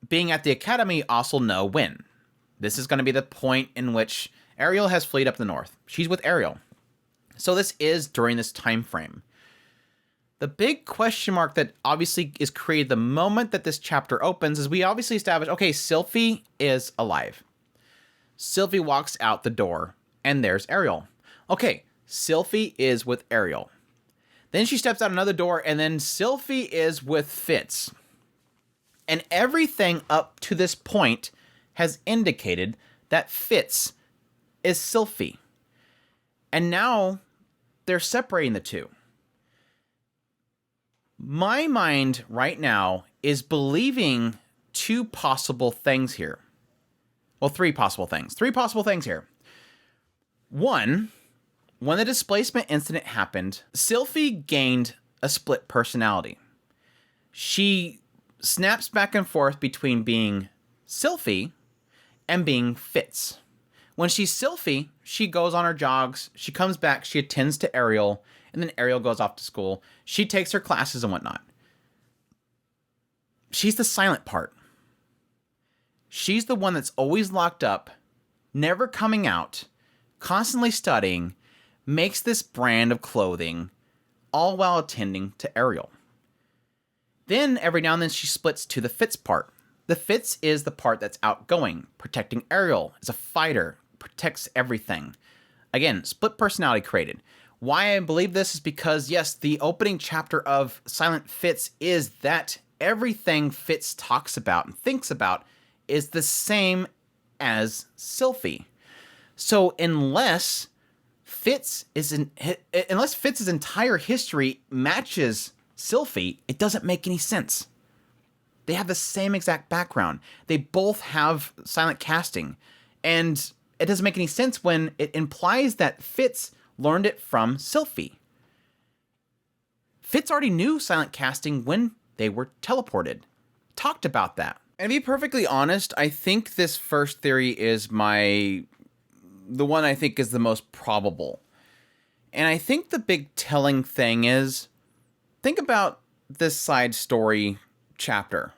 Being at the academy, also know when. This is going to be the point in which Ariel has fled up the north. She's with Ariel. So this is during this time frame. The big question mark that obviously is created the moment that this chapter opens is we obviously establish, okay, Sylphie is alive. Sylphie walks out the door, and there's Ariel. Okay, Sylphie is with Ariel. Then she steps out another door, and then Sylphie is with Fitz. And everything up to this point has indicated that Fitz is Sylphie. And now they're separating the two. My mind right now is believing two possible things here. Well, three possible things. Three possible things here. One, when the displacement incident happened, Sylphie gained a split personality. She snaps back and forth between being Sylphie and being Fitz. When she's Sylphie, she goes on her jogs, she comes back, she attends to Ariel, and then Ariel goes off to school. She takes her classes and whatnot. She's the silent part. She's the one that's always locked up, never coming out, constantly studying, makes this brand of clothing, all while attending to Ariel. Then, every now and then, she splits to the Fitz part. The Fitz is the part that's outgoing, protecting Ariel, is a fighter, protects everything. Again, split personality created. Why I believe this is because, yes, the opening chapter of Silent Fitz is that everything Fitz talks about and thinks about is the same as Sylphie. So unless Fitz's entire history matches Sylphie, it doesn't make any sense. They have the same exact background. They both have silent casting. And it doesn't make any sense when it implies that Fitz learned it from Sylphie. Fitz already knew silent casting when they were teleported. Talked about that. And to be perfectly honest, I think this first theory is the one I think is the most probable. And I think the big telling thing is, think about this side story chapter.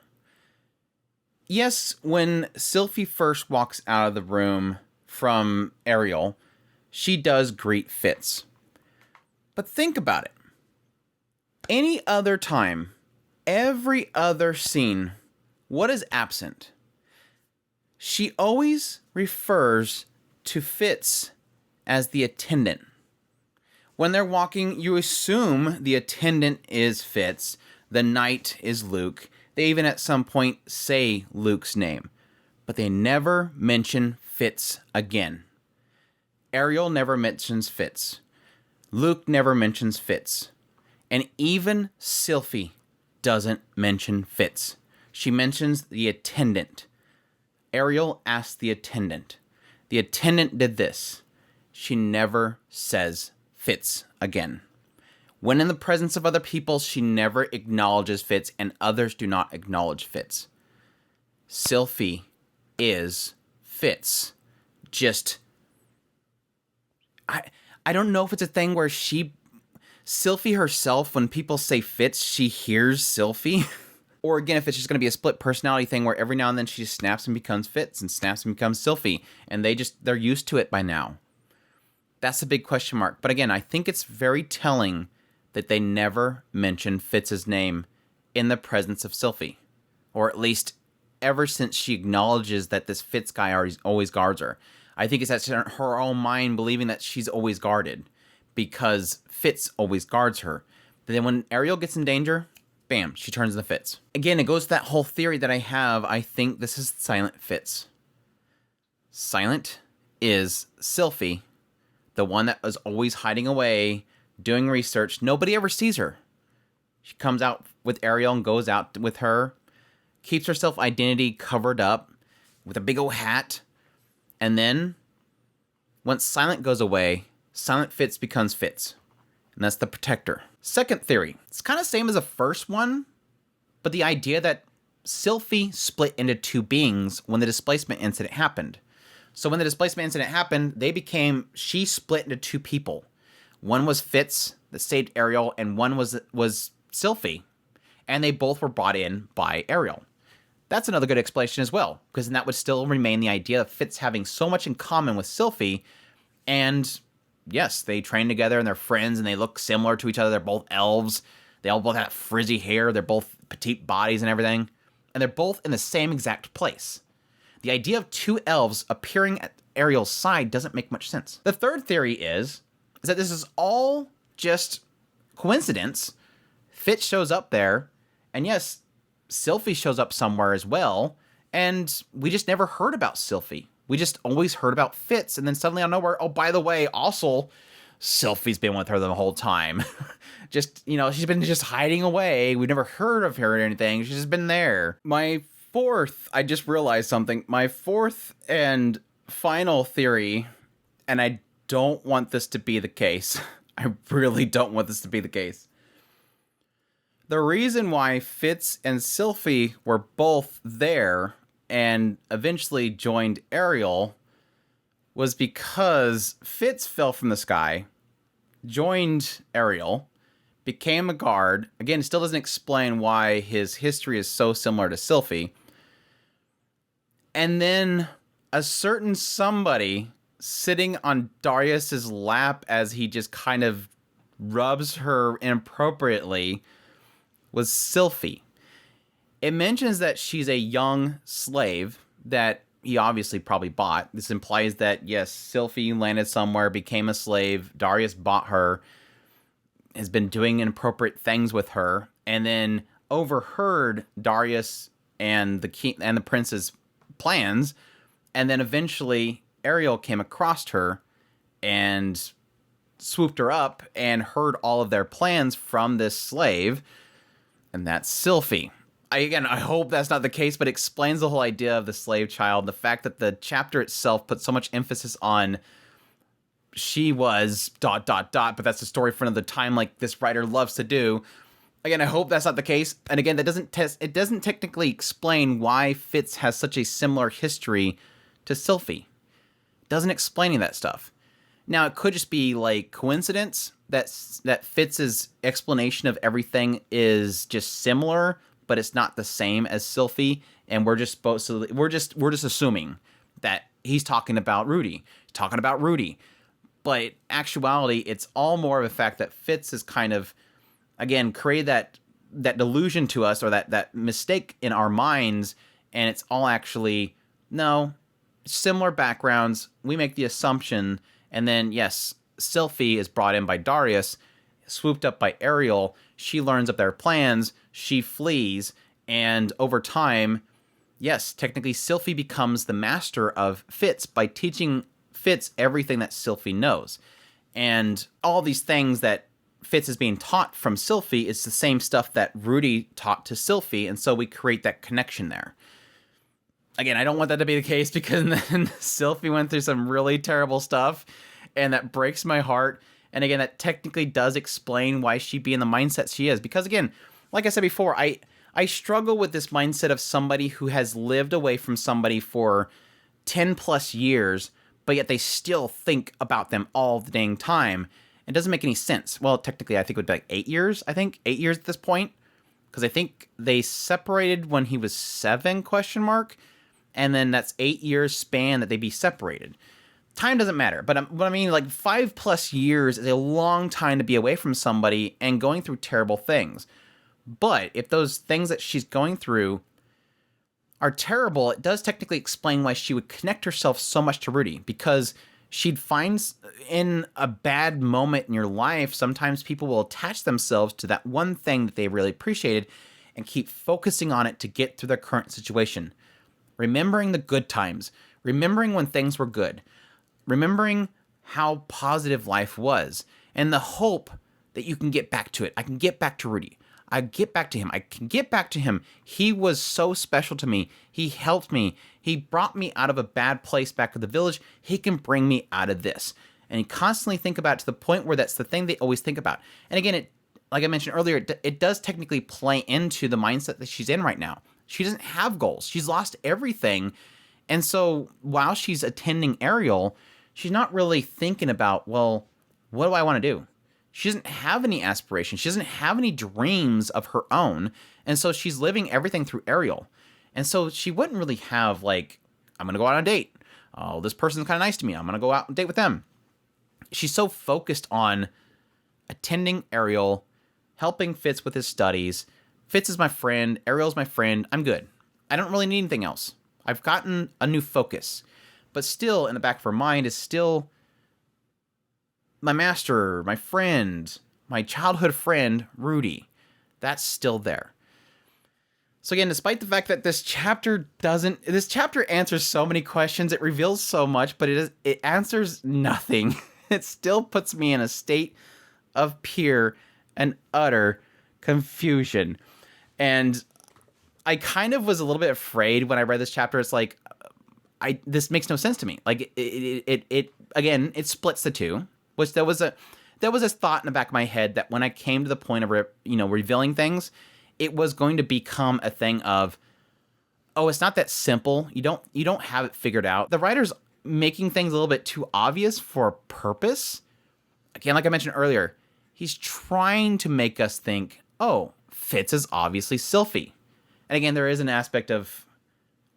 Yes, when Sylphie first walks out of the room from Ariel, she does greet Fitz. But think about it. Any other time, every other scene, what is absent? She always refers to Fitz as the attendant. When they're walking, you assume the attendant is Fitz, the knight is Luke. They even at some point say Luke's name, but they never mention Fitz again. Ariel never mentions Fitz. Luke never mentions Fitz. And even Sylphie doesn't mention Fitz. She mentions the attendant. Ariel asks the attendant. The attendant did this. She never says Fitz again. When in the presence of other people, she never acknowledges Fitz, and others do not acknowledge Fitz. Sylphie is Fitz. I don't know if it's a thing where Sylphie herself, when people say Fitz, she hears Sylphie. Or again, if it's just going to be a split personality thing where every now and then she just snaps and becomes Fitz and snaps and becomes Sylphie. And they're used to it by now. That's a big question mark. But again, I think it's very telling that they never mention Fitz's name in the presence of Sylphie. Or at least ever since she acknowledges that this Fitz guy always guards her. I think it's at her own mind believing that she's always guarded because Fitz always guards her. But then when Ariel gets in danger, bam, she turns into Fitz. Again, it goes to that whole theory that I have. I think this is Silent Fitz. Silent is Sylphie, the one that was always hiding away, doing research. Nobody ever sees her. She comes out with Ariel and goes out with her, keeps her self-identity covered up with a big old hat. And then, once Silent goes away, Silent Fitz becomes Fitz. And that's the protector. Second theory. It's kind of same as the first one, but the idea that Sylphie split into two beings when the displacement incident happened. So when the displacement incident happened, she split into two people. One was Fitz that saved Ariel, and one was Sylphie. And they both were brought in by Ariel. That's another good explanation as well, because then that would still remain the idea of Fitz having so much in common with Sylphie, and yes, they train together and they're friends and they look similar to each other. They're both elves. They all both have frizzy hair. They're both petite bodies and everything. And they're both in the same exact place. The idea of two elves appearing at Ariel's side doesn't make much sense. The third theory is that this is all just coincidence. Fitz shows up there, and yes, Sylphie shows up somewhere as well, and we just never heard about Sylphie. We just always heard about Fitz, and then suddenly out of nowhere, oh, by the way, also, Sylphie's been with her the whole time. Just, you know, she's been just hiding away. We've never heard of her or anything. She's just been there. I just realized something. My fourth and final theory, and I don't want this to be the case. I really don't want this to be the case. The reason why Fitz and Sylphie were both there and eventually joined Ariel was because Fitz fell from the sky, joined Ariel, became a guard. Again, it still doesn't explain why his history is so similar to Sylphie. And then a certain somebody sitting on Darius's lap as he just kind of rubs her inappropriately was Sylphie. It mentions that she's a young slave that he obviously probably bought. This implies that, yes, Sylphie landed somewhere, became a slave, Darius bought her, has been doing inappropriate things with her, and then overheard Darius and the king and the prince's plans, and then eventually Ariel came across her and swooped her up and heard all of their plans from this slave, and that's Sylphie. I hope that's not the case, but it explains the whole idea of the slave child, the fact that the chapter itself puts so much emphasis on she was ... but that's a story for another time like this writer loves to do. Again, I hope that's not the case. And again, it doesn't technically explain why Fitz has such a similar history to Sylphie. It doesn't explain any of that stuff. Now, it could just be like coincidence that Fitz's explanation of everything is just similar, but it's not the same as Sylphie, and we're just assuming that he's talking about Rudy. He's talking about Rudy. But in actuality, it's all more of a fact that Fitz is kind of, again, create that delusion to us, or that mistake in our minds, and it's all actually, no, similar backgrounds. We make the assumption, and then, yes, Sylphie is brought in by Darius, swooped up by Ariel. She learns of their plans, she flees, and over time, yes, technically Sylphie becomes the master of Fitz by teaching Fitz everything that Sylphie knows. And all these things that Fitz is being taught from Sylphie is the same stuff that Rudy taught to Sylphie, and so we create that connection there. Again, I don't want that to be the case, because then Sylphie went through some really terrible stuff, and that breaks my heart. And again, that technically does explain why she'd be in the mindset she is. Because again, like I said before, I struggle with this mindset of somebody who has lived away from somebody for 10 plus years, but yet they still think about them all the dang time. It doesn't make any sense. Well, technically, I think it would be like 8 years. 8 years at this point. Because I think they separated when he was 7, ? And then that's 8 years span that they'd be separated. Time doesn't matter. But I mean, like 5+ years is a long time to be away from somebody and going through terrible things. But if those things that she's going through are terrible, it does technically explain why she would connect herself so much to Rudy, because she'd find in a bad moment in your life, sometimes people will attach themselves to that one thing that they really appreciated and keep focusing on it to get through their current situation. Remembering the good times, remembering when things were good, remembering how positive life was, and the hope that you can get back to it. I can get back to Rudy. I get back to him. I can get back to him. He was so special to me. He helped me. He brought me out of a bad place back at the village. He can bring me out of this. And you constantly think about it to the point where that's the thing they always think about. And again, it, like I mentioned earlier, it does technically play into the mindset that she's in right now. She doesn't have goals. She's lost everything. And so while she's attending Ariel, she's not really thinking about, well, what do I want to do? She doesn't have any aspirations. She doesn't have any dreams of her own. And so she's living everything through Ariel. And so she wouldn't really have, like, I'm going to go out on a date. Oh, this person's kind of nice to me. I'm going to go out and date with them. she's so focused on attending Ariel, helping Fitz with his studies. Fitz is my friend. Ariel's my friend. I'm good. I don't really need anything else. I've gotten a new focus. But still, in the back of her mind, is still my master, my friend, my childhood friend, Rudy. That's still there. So again, despite the fact that this chapter answers so many questions, it reveals so much, but it answers nothing. It still puts me in a state of pure and utter confusion. And I kind of was a little bit afraid when I read this chapter. It's like, this makes no sense to me. Like it again, it splits the two, which there was a thought in the back of my head that when I came to the point of revealing things, it was going to become a thing of, oh, it's not that simple. You don't have it figured out. The writer's making things a little bit too obvious for a purpose. Again, like I mentioned earlier, he's trying to make us think, oh, Fitz is obviously Sylphie. And again, there is an aspect of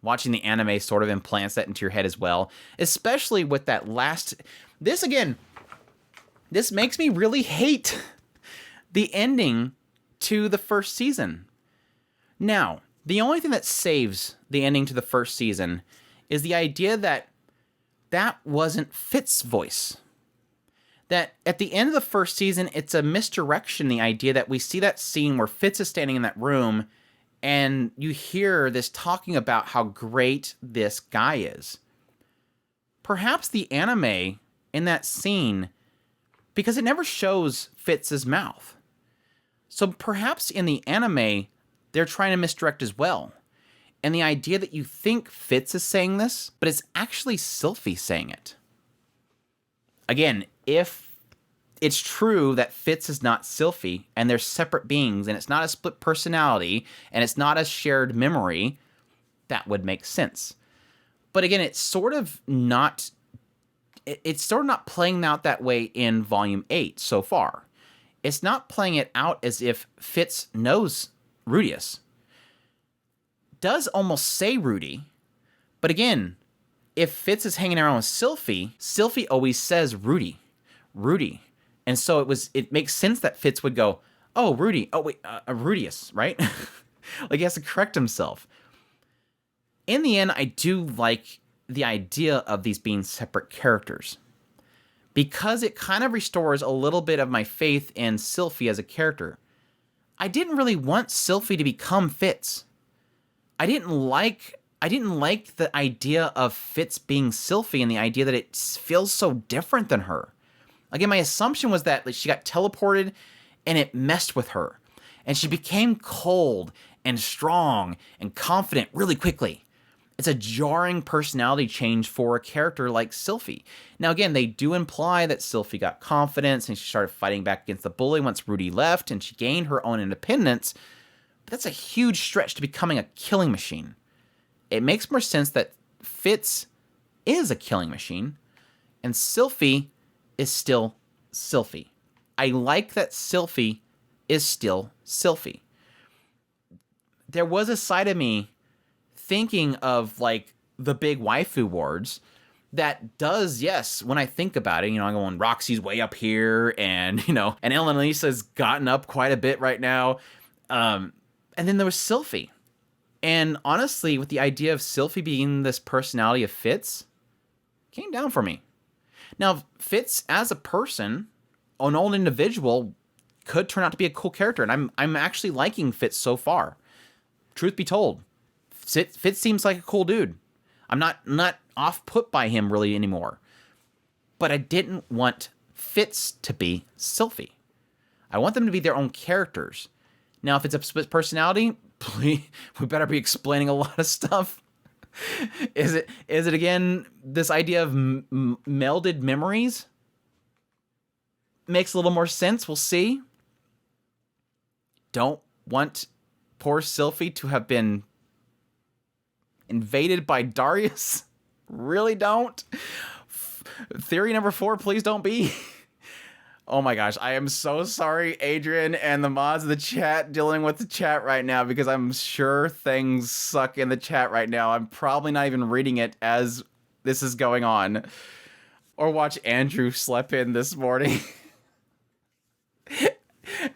watching the anime sort of implants that into your head as well, especially with that last... This makes me really hate the ending to the first season. Now, the only thing that saves the ending to the first season is the idea that that wasn't Fitz's voice. That at the end of the first season, it's a misdirection, the idea that we see that scene where Fitz is standing in that room and you hear this talking about how great this guy is. Perhaps the anime in that scene, because it never shows Fitz's mouth. So perhaps in the anime, they're trying to misdirect as well. And the idea that you think Fitz is saying this, but it's actually Sylphie saying it. Again, if it's true that Fitz is not Sylphie, and they're separate beings, and it's not a split personality, and it's not a shared memory, that would make sense. But again, it's sort of not playing out that way in Volume 8 so far. It's not playing it out as if Fitz knows Rudius. Does almost say Rudy, but again, if Fitz is hanging around with Sylphie always says Rudy. And so it makes sense that Fitz would go, oh, Rudy. Oh, wait, Rudius, right? Like he has to correct himself. In the end, I do like the idea of these being separate characters, because it kind of restores a little bit of my faith in Sylphie as a character. I didn't really want Sylphie to become Fitz. I didn't like the idea of Fitz being Sylphie and the idea that it feels so different than her. Again, my assumption was that she got teleported and it messed with her. And she became cold and strong and confident really quickly. It's a jarring personality change for a character like Sylphie. Now, again, they do imply that Sylphie got confidence and she started fighting back against the bully once Rudy left and she gained her own independence. But that's a huge stretch to becoming a killing machine. It makes more sense that Fitz is a killing machine and Sylphie is still Sylphie. I like that Sylphie is still Sylphie. There was a side of me thinking of like the big waifu words that does, yes, when I think about it, I'm going, Roxy's way up here and, and Elenisa's gotten up quite a bit right now. And then there was Sylphie. And honestly, with the idea of Sylphie being this personality of Fitz, came down for me. Now, Fitz as a person, an old individual, could turn out to be a cool character, and I'm actually liking Fitz so far. Truth be told, Fitz seems like a cool dude. I'm not off-put by him really anymore. But I didn't want Fitz to be Sylphie. I want them to be their own characters. Now, if it's a split personality, please, we better be explaining a lot of stuff. Is it again this idea of melded memories? Makes a little more sense. We'll see. Don't want poor Sylphie to have been invaded by Darius. Really don't. Theory number 4, please don't be. Oh my gosh, I am so sorry, Adrian and the mods in the chat dealing with the chat right now, because I'm sure things suck in the chat right now. I'm probably not even reading it as this is going on. Or watch Andrew sleep in this morning.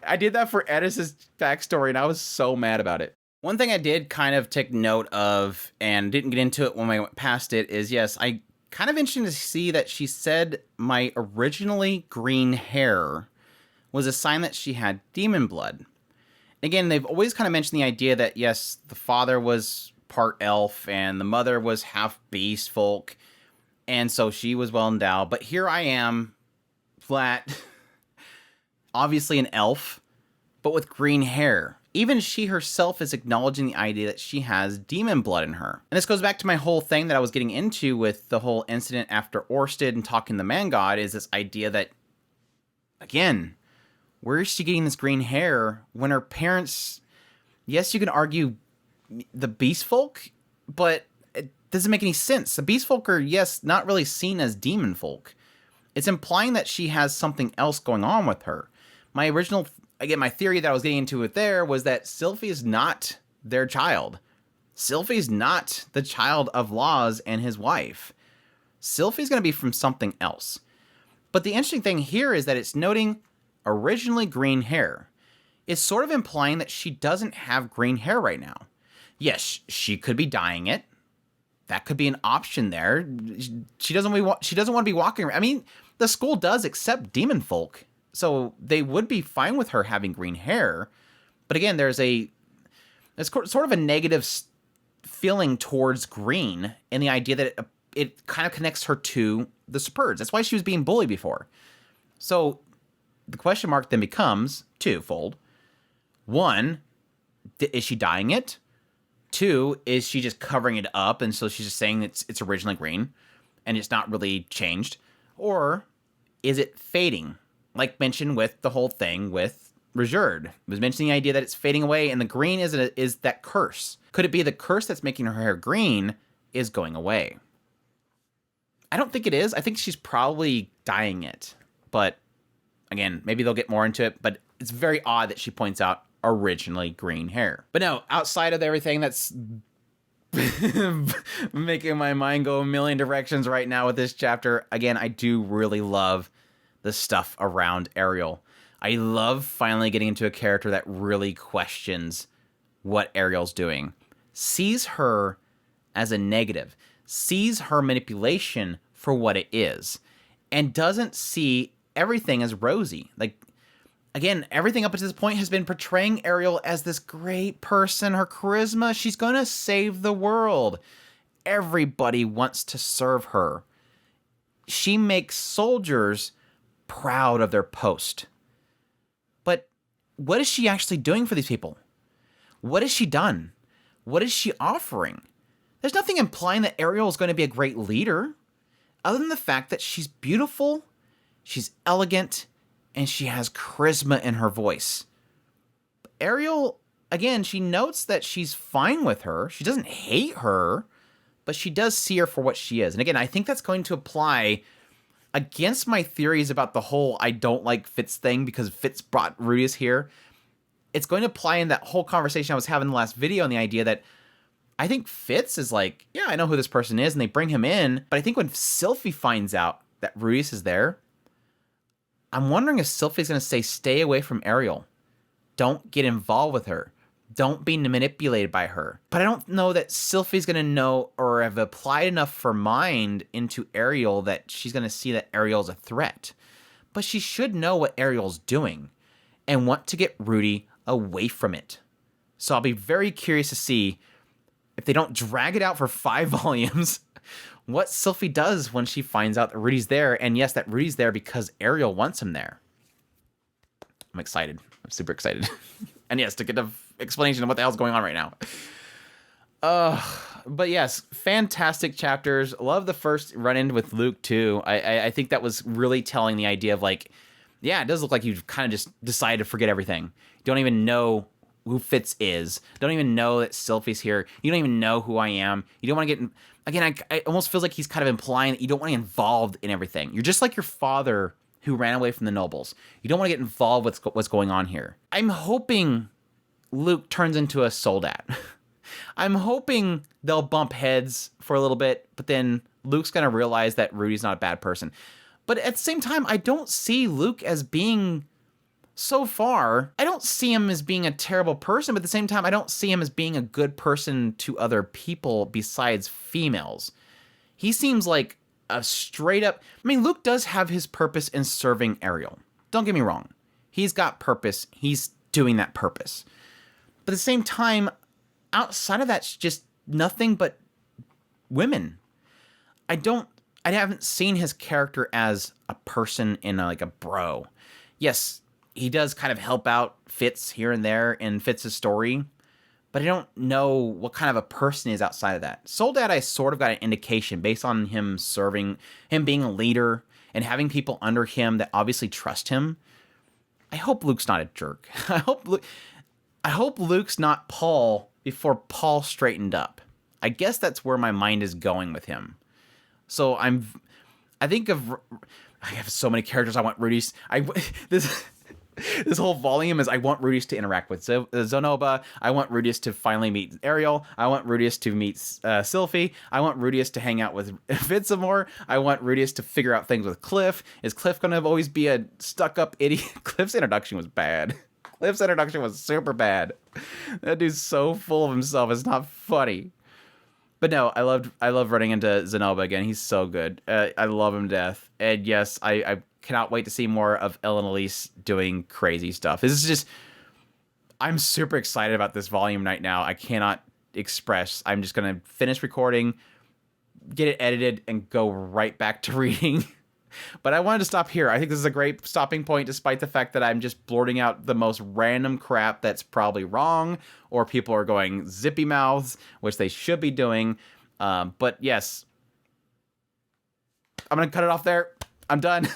I did that for Edis's backstory, and I was so mad about it. One thing I did kind of take note of, and didn't get into it when I went past it, is yes, I kind of interesting to see that she said my originally green hair was a sign that she had demon blood. Again, they've always kind of mentioned the idea that, yes, the father was part elf, and the mother was half beast folk, and so she was well endowed. But here I am, flat, obviously an elf, but with green hair. Even she herself is acknowledging the idea that she has demon blood in her. And this goes back to my whole thing that I was getting into with the whole incident after Orsted and talking to the man god, is this idea that, again, where is she getting this green hair when her parents, yes, you can argue the beast folk, but it doesn't make any sense. The beast folk are, yes, not really seen as demon folk. It's implying that she has something else going on with her. My original, again, my theory that I was getting into it there was that Sylphie is not their child. Sylphie's not the child of Laws and his wife. Sylphie's going to be from something else. But the interesting thing here is that it's noting originally green hair. It's sort of implying that she doesn't have green hair right now. Yes, she could be dyeing it. That could be an option there. She doesn't want to be walking around. I mean, the school does accept demon folk, so they would be fine with her having green hair. But again, there's sort of a negative feeling towards green, and the idea that it kind of connects her to the Spurs. That's why she was being bullied before. So the question mark then becomes twofold. One, is she dyeing it? Two, is she just covering it up, and so she's just saying it's originally green, and it's not really changed? Or is it fading? Like mentioned with the whole thing with Reserved. It was mentioning the idea that it's fading away, and the green is that curse. Could it be the curse that's making her hair green is going away? I don't think it is. I think she's probably dyeing it. But again, maybe they'll get more into it, but it's very odd that she points out originally green hair. But no, outside of everything that's making my mind go a million directions right now with this chapter, again, I do really love the stuff around Ariel. I love finally getting into a character that really questions what Ariel's doing, sees her as a negative, sees her manipulation for what it is, and doesn't see everything as rosy. Like, again, everything up to this point has been portraying Ariel as this great person, her charisma, she's gonna save the world. Everybody wants to serve her. She makes soldiers proud of their post. But what is she actually doing for these people? What has she done? What is she offering? There's nothing implying that Ariel is going to be a great leader, other than the fact that she's beautiful, she's elegant, and she has charisma in her voice. Ariel, again, she notes that she's fine with her. She doesn't hate her, but she does see her for what she is. And again, I think that's going to apply against my theories about the whole I don't like Fitz thing because Fitz brought Rudius here. It's going to apply in that whole conversation I was having in the last video, and the idea that I think Fitz is like, yeah, I know who this person is, and they bring him in. But I think when Sylphie finds out that Rudius is there, I'm wondering if Sylphie's going to say, stay away from Ariel. Don't get involved with her. Don't be manipulated by her. But I don't know that Sylphie's going to know or have applied enough for mind into Ariel that she's going to see that Ariel's a threat. But she should know what Ariel's doing and want to get Rudy away from it. So I'll be very curious to see, if they don't drag it out for 5 volumes, what Sylphie does when she finds out that Rudy's there. And yes, that Rudy's there because Ariel wants him there. I'm excited. I'm super excited. And yes, to get an explanation of what the hell's going on right now. But yes, fantastic chapters. Love the first run-in with Luke too. I think that was really telling the idea of like, yeah, it does look like you've kind of just decided to forget everything. You don't even know who Fitz is. Don't even know that Sylphie's here. You don't even know who I am. You don't want to get... Again, I almost feels like he's kind of implying that you don't want to get involved in everything. You're just like your father who ran away from the nobles. You don't want to get involved with what's going on here. I'm hoping Luke turns into a soldat. I'm hoping they'll bump heads for a little bit, but then Luke's going to realize that Rudy's not a bad person. But at the same time, I don't see Luke as being, so far, I don't see him as being a terrible person, but at the same time, I don't see him as being a good person to other people besides females. He seems like a straight up, I mean, Luke does have his purpose in serving Ariel. Don't get me wrong. He's got purpose. He's doing that purpose. But at the same time, outside of that's just nothing but women. I haven't seen his character as a person in like a bro. Yes, he does kind of help out Fitz here and there in Fitz's story, but I don't know what kind of a person he is outside of that. Soledad, I sort of got an indication based on him serving, him being a leader, and having people under him that obviously trust him. I hope Luke's not a jerk. I hope Luke's not Paul before Paul straightened up. I guess that's where my mind is going with him. So I have so many characters I want Rudy's. This whole volume is I want Rudius to interact with Zonoba. I want Rudius to finally meet Ariel. I want Rudius to meet Sylphie. I want Rudius to hang out with Fitz more. I want Rudius to figure out things with Cliff. Is Cliff going to always be a stuck-up idiot? Cliff's introduction was bad. Cliff's introduction was super bad. That dude's so full of himself. It's not funny. But no, I love running into Zonoba again. He's so good. I love him to death. And yes, I cannot wait to see more of Ellen Elise doing crazy stuff. This is just, I'm super excited about this volume right now. I cannot express. I'm just going to finish recording, get it edited, and go right back to reading. But I wanted to stop here. I think this is a great stopping point, despite the fact that I'm just blurting out the most random crap that's probably wrong, or people are going zippy mouths, which they should be doing. But yes, I'm going to cut it off there. I'm done.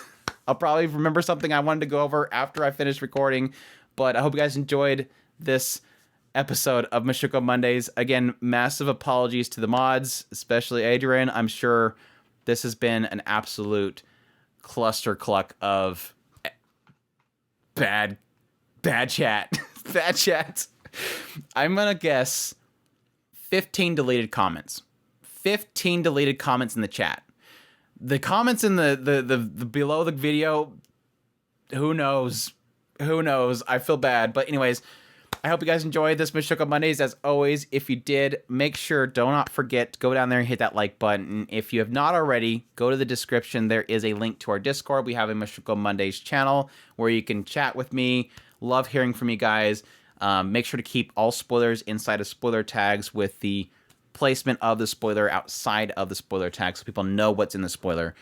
I'll probably remember something I wanted to go over after I finish recording. But I hope you guys enjoyed this episode of Mushoku Mondays. Again, massive apologies to the mods, especially Adrian. I'm sure this has been an absolute cluster cluck of bad chat. Bad chat. I'm gonna guess 15 deleted comments. 15 deleted comments in the chat. The comments in the below the video, who knows? Who knows? I feel bad. But anyways, I hope you guys enjoyed this Mushoku Mondays. As always, if you did, make sure, do not forget, go down there and hit that like button. If you have not already, go to the description. There is a link to our Discord. We have a Mushoku Mondays channel where you can chat with me. Love hearing from you guys. Make sure to keep all spoilers inside of spoiler tags with the placement of the spoiler outside of the spoiler tag so people know what's in the spoiler.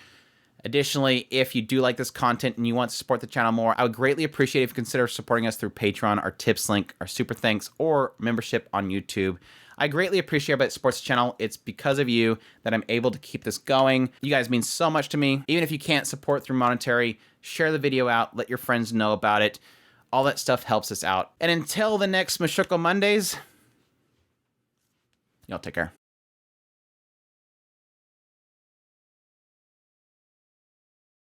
Additionally, if you do like this content and you want to support the channel more, I would greatly appreciate if you consider supporting us through Patreon, our tips link, our super thanks, or membership on YouTube. I greatly appreciate that it supports the channel. It's because of you that I'm able to keep this going. You guys mean so much to me. Even if you can't support through monetary, share the video out, let your friends know about it. All that stuff helps us out. And until the next Mushoku Mondays, y'all take care.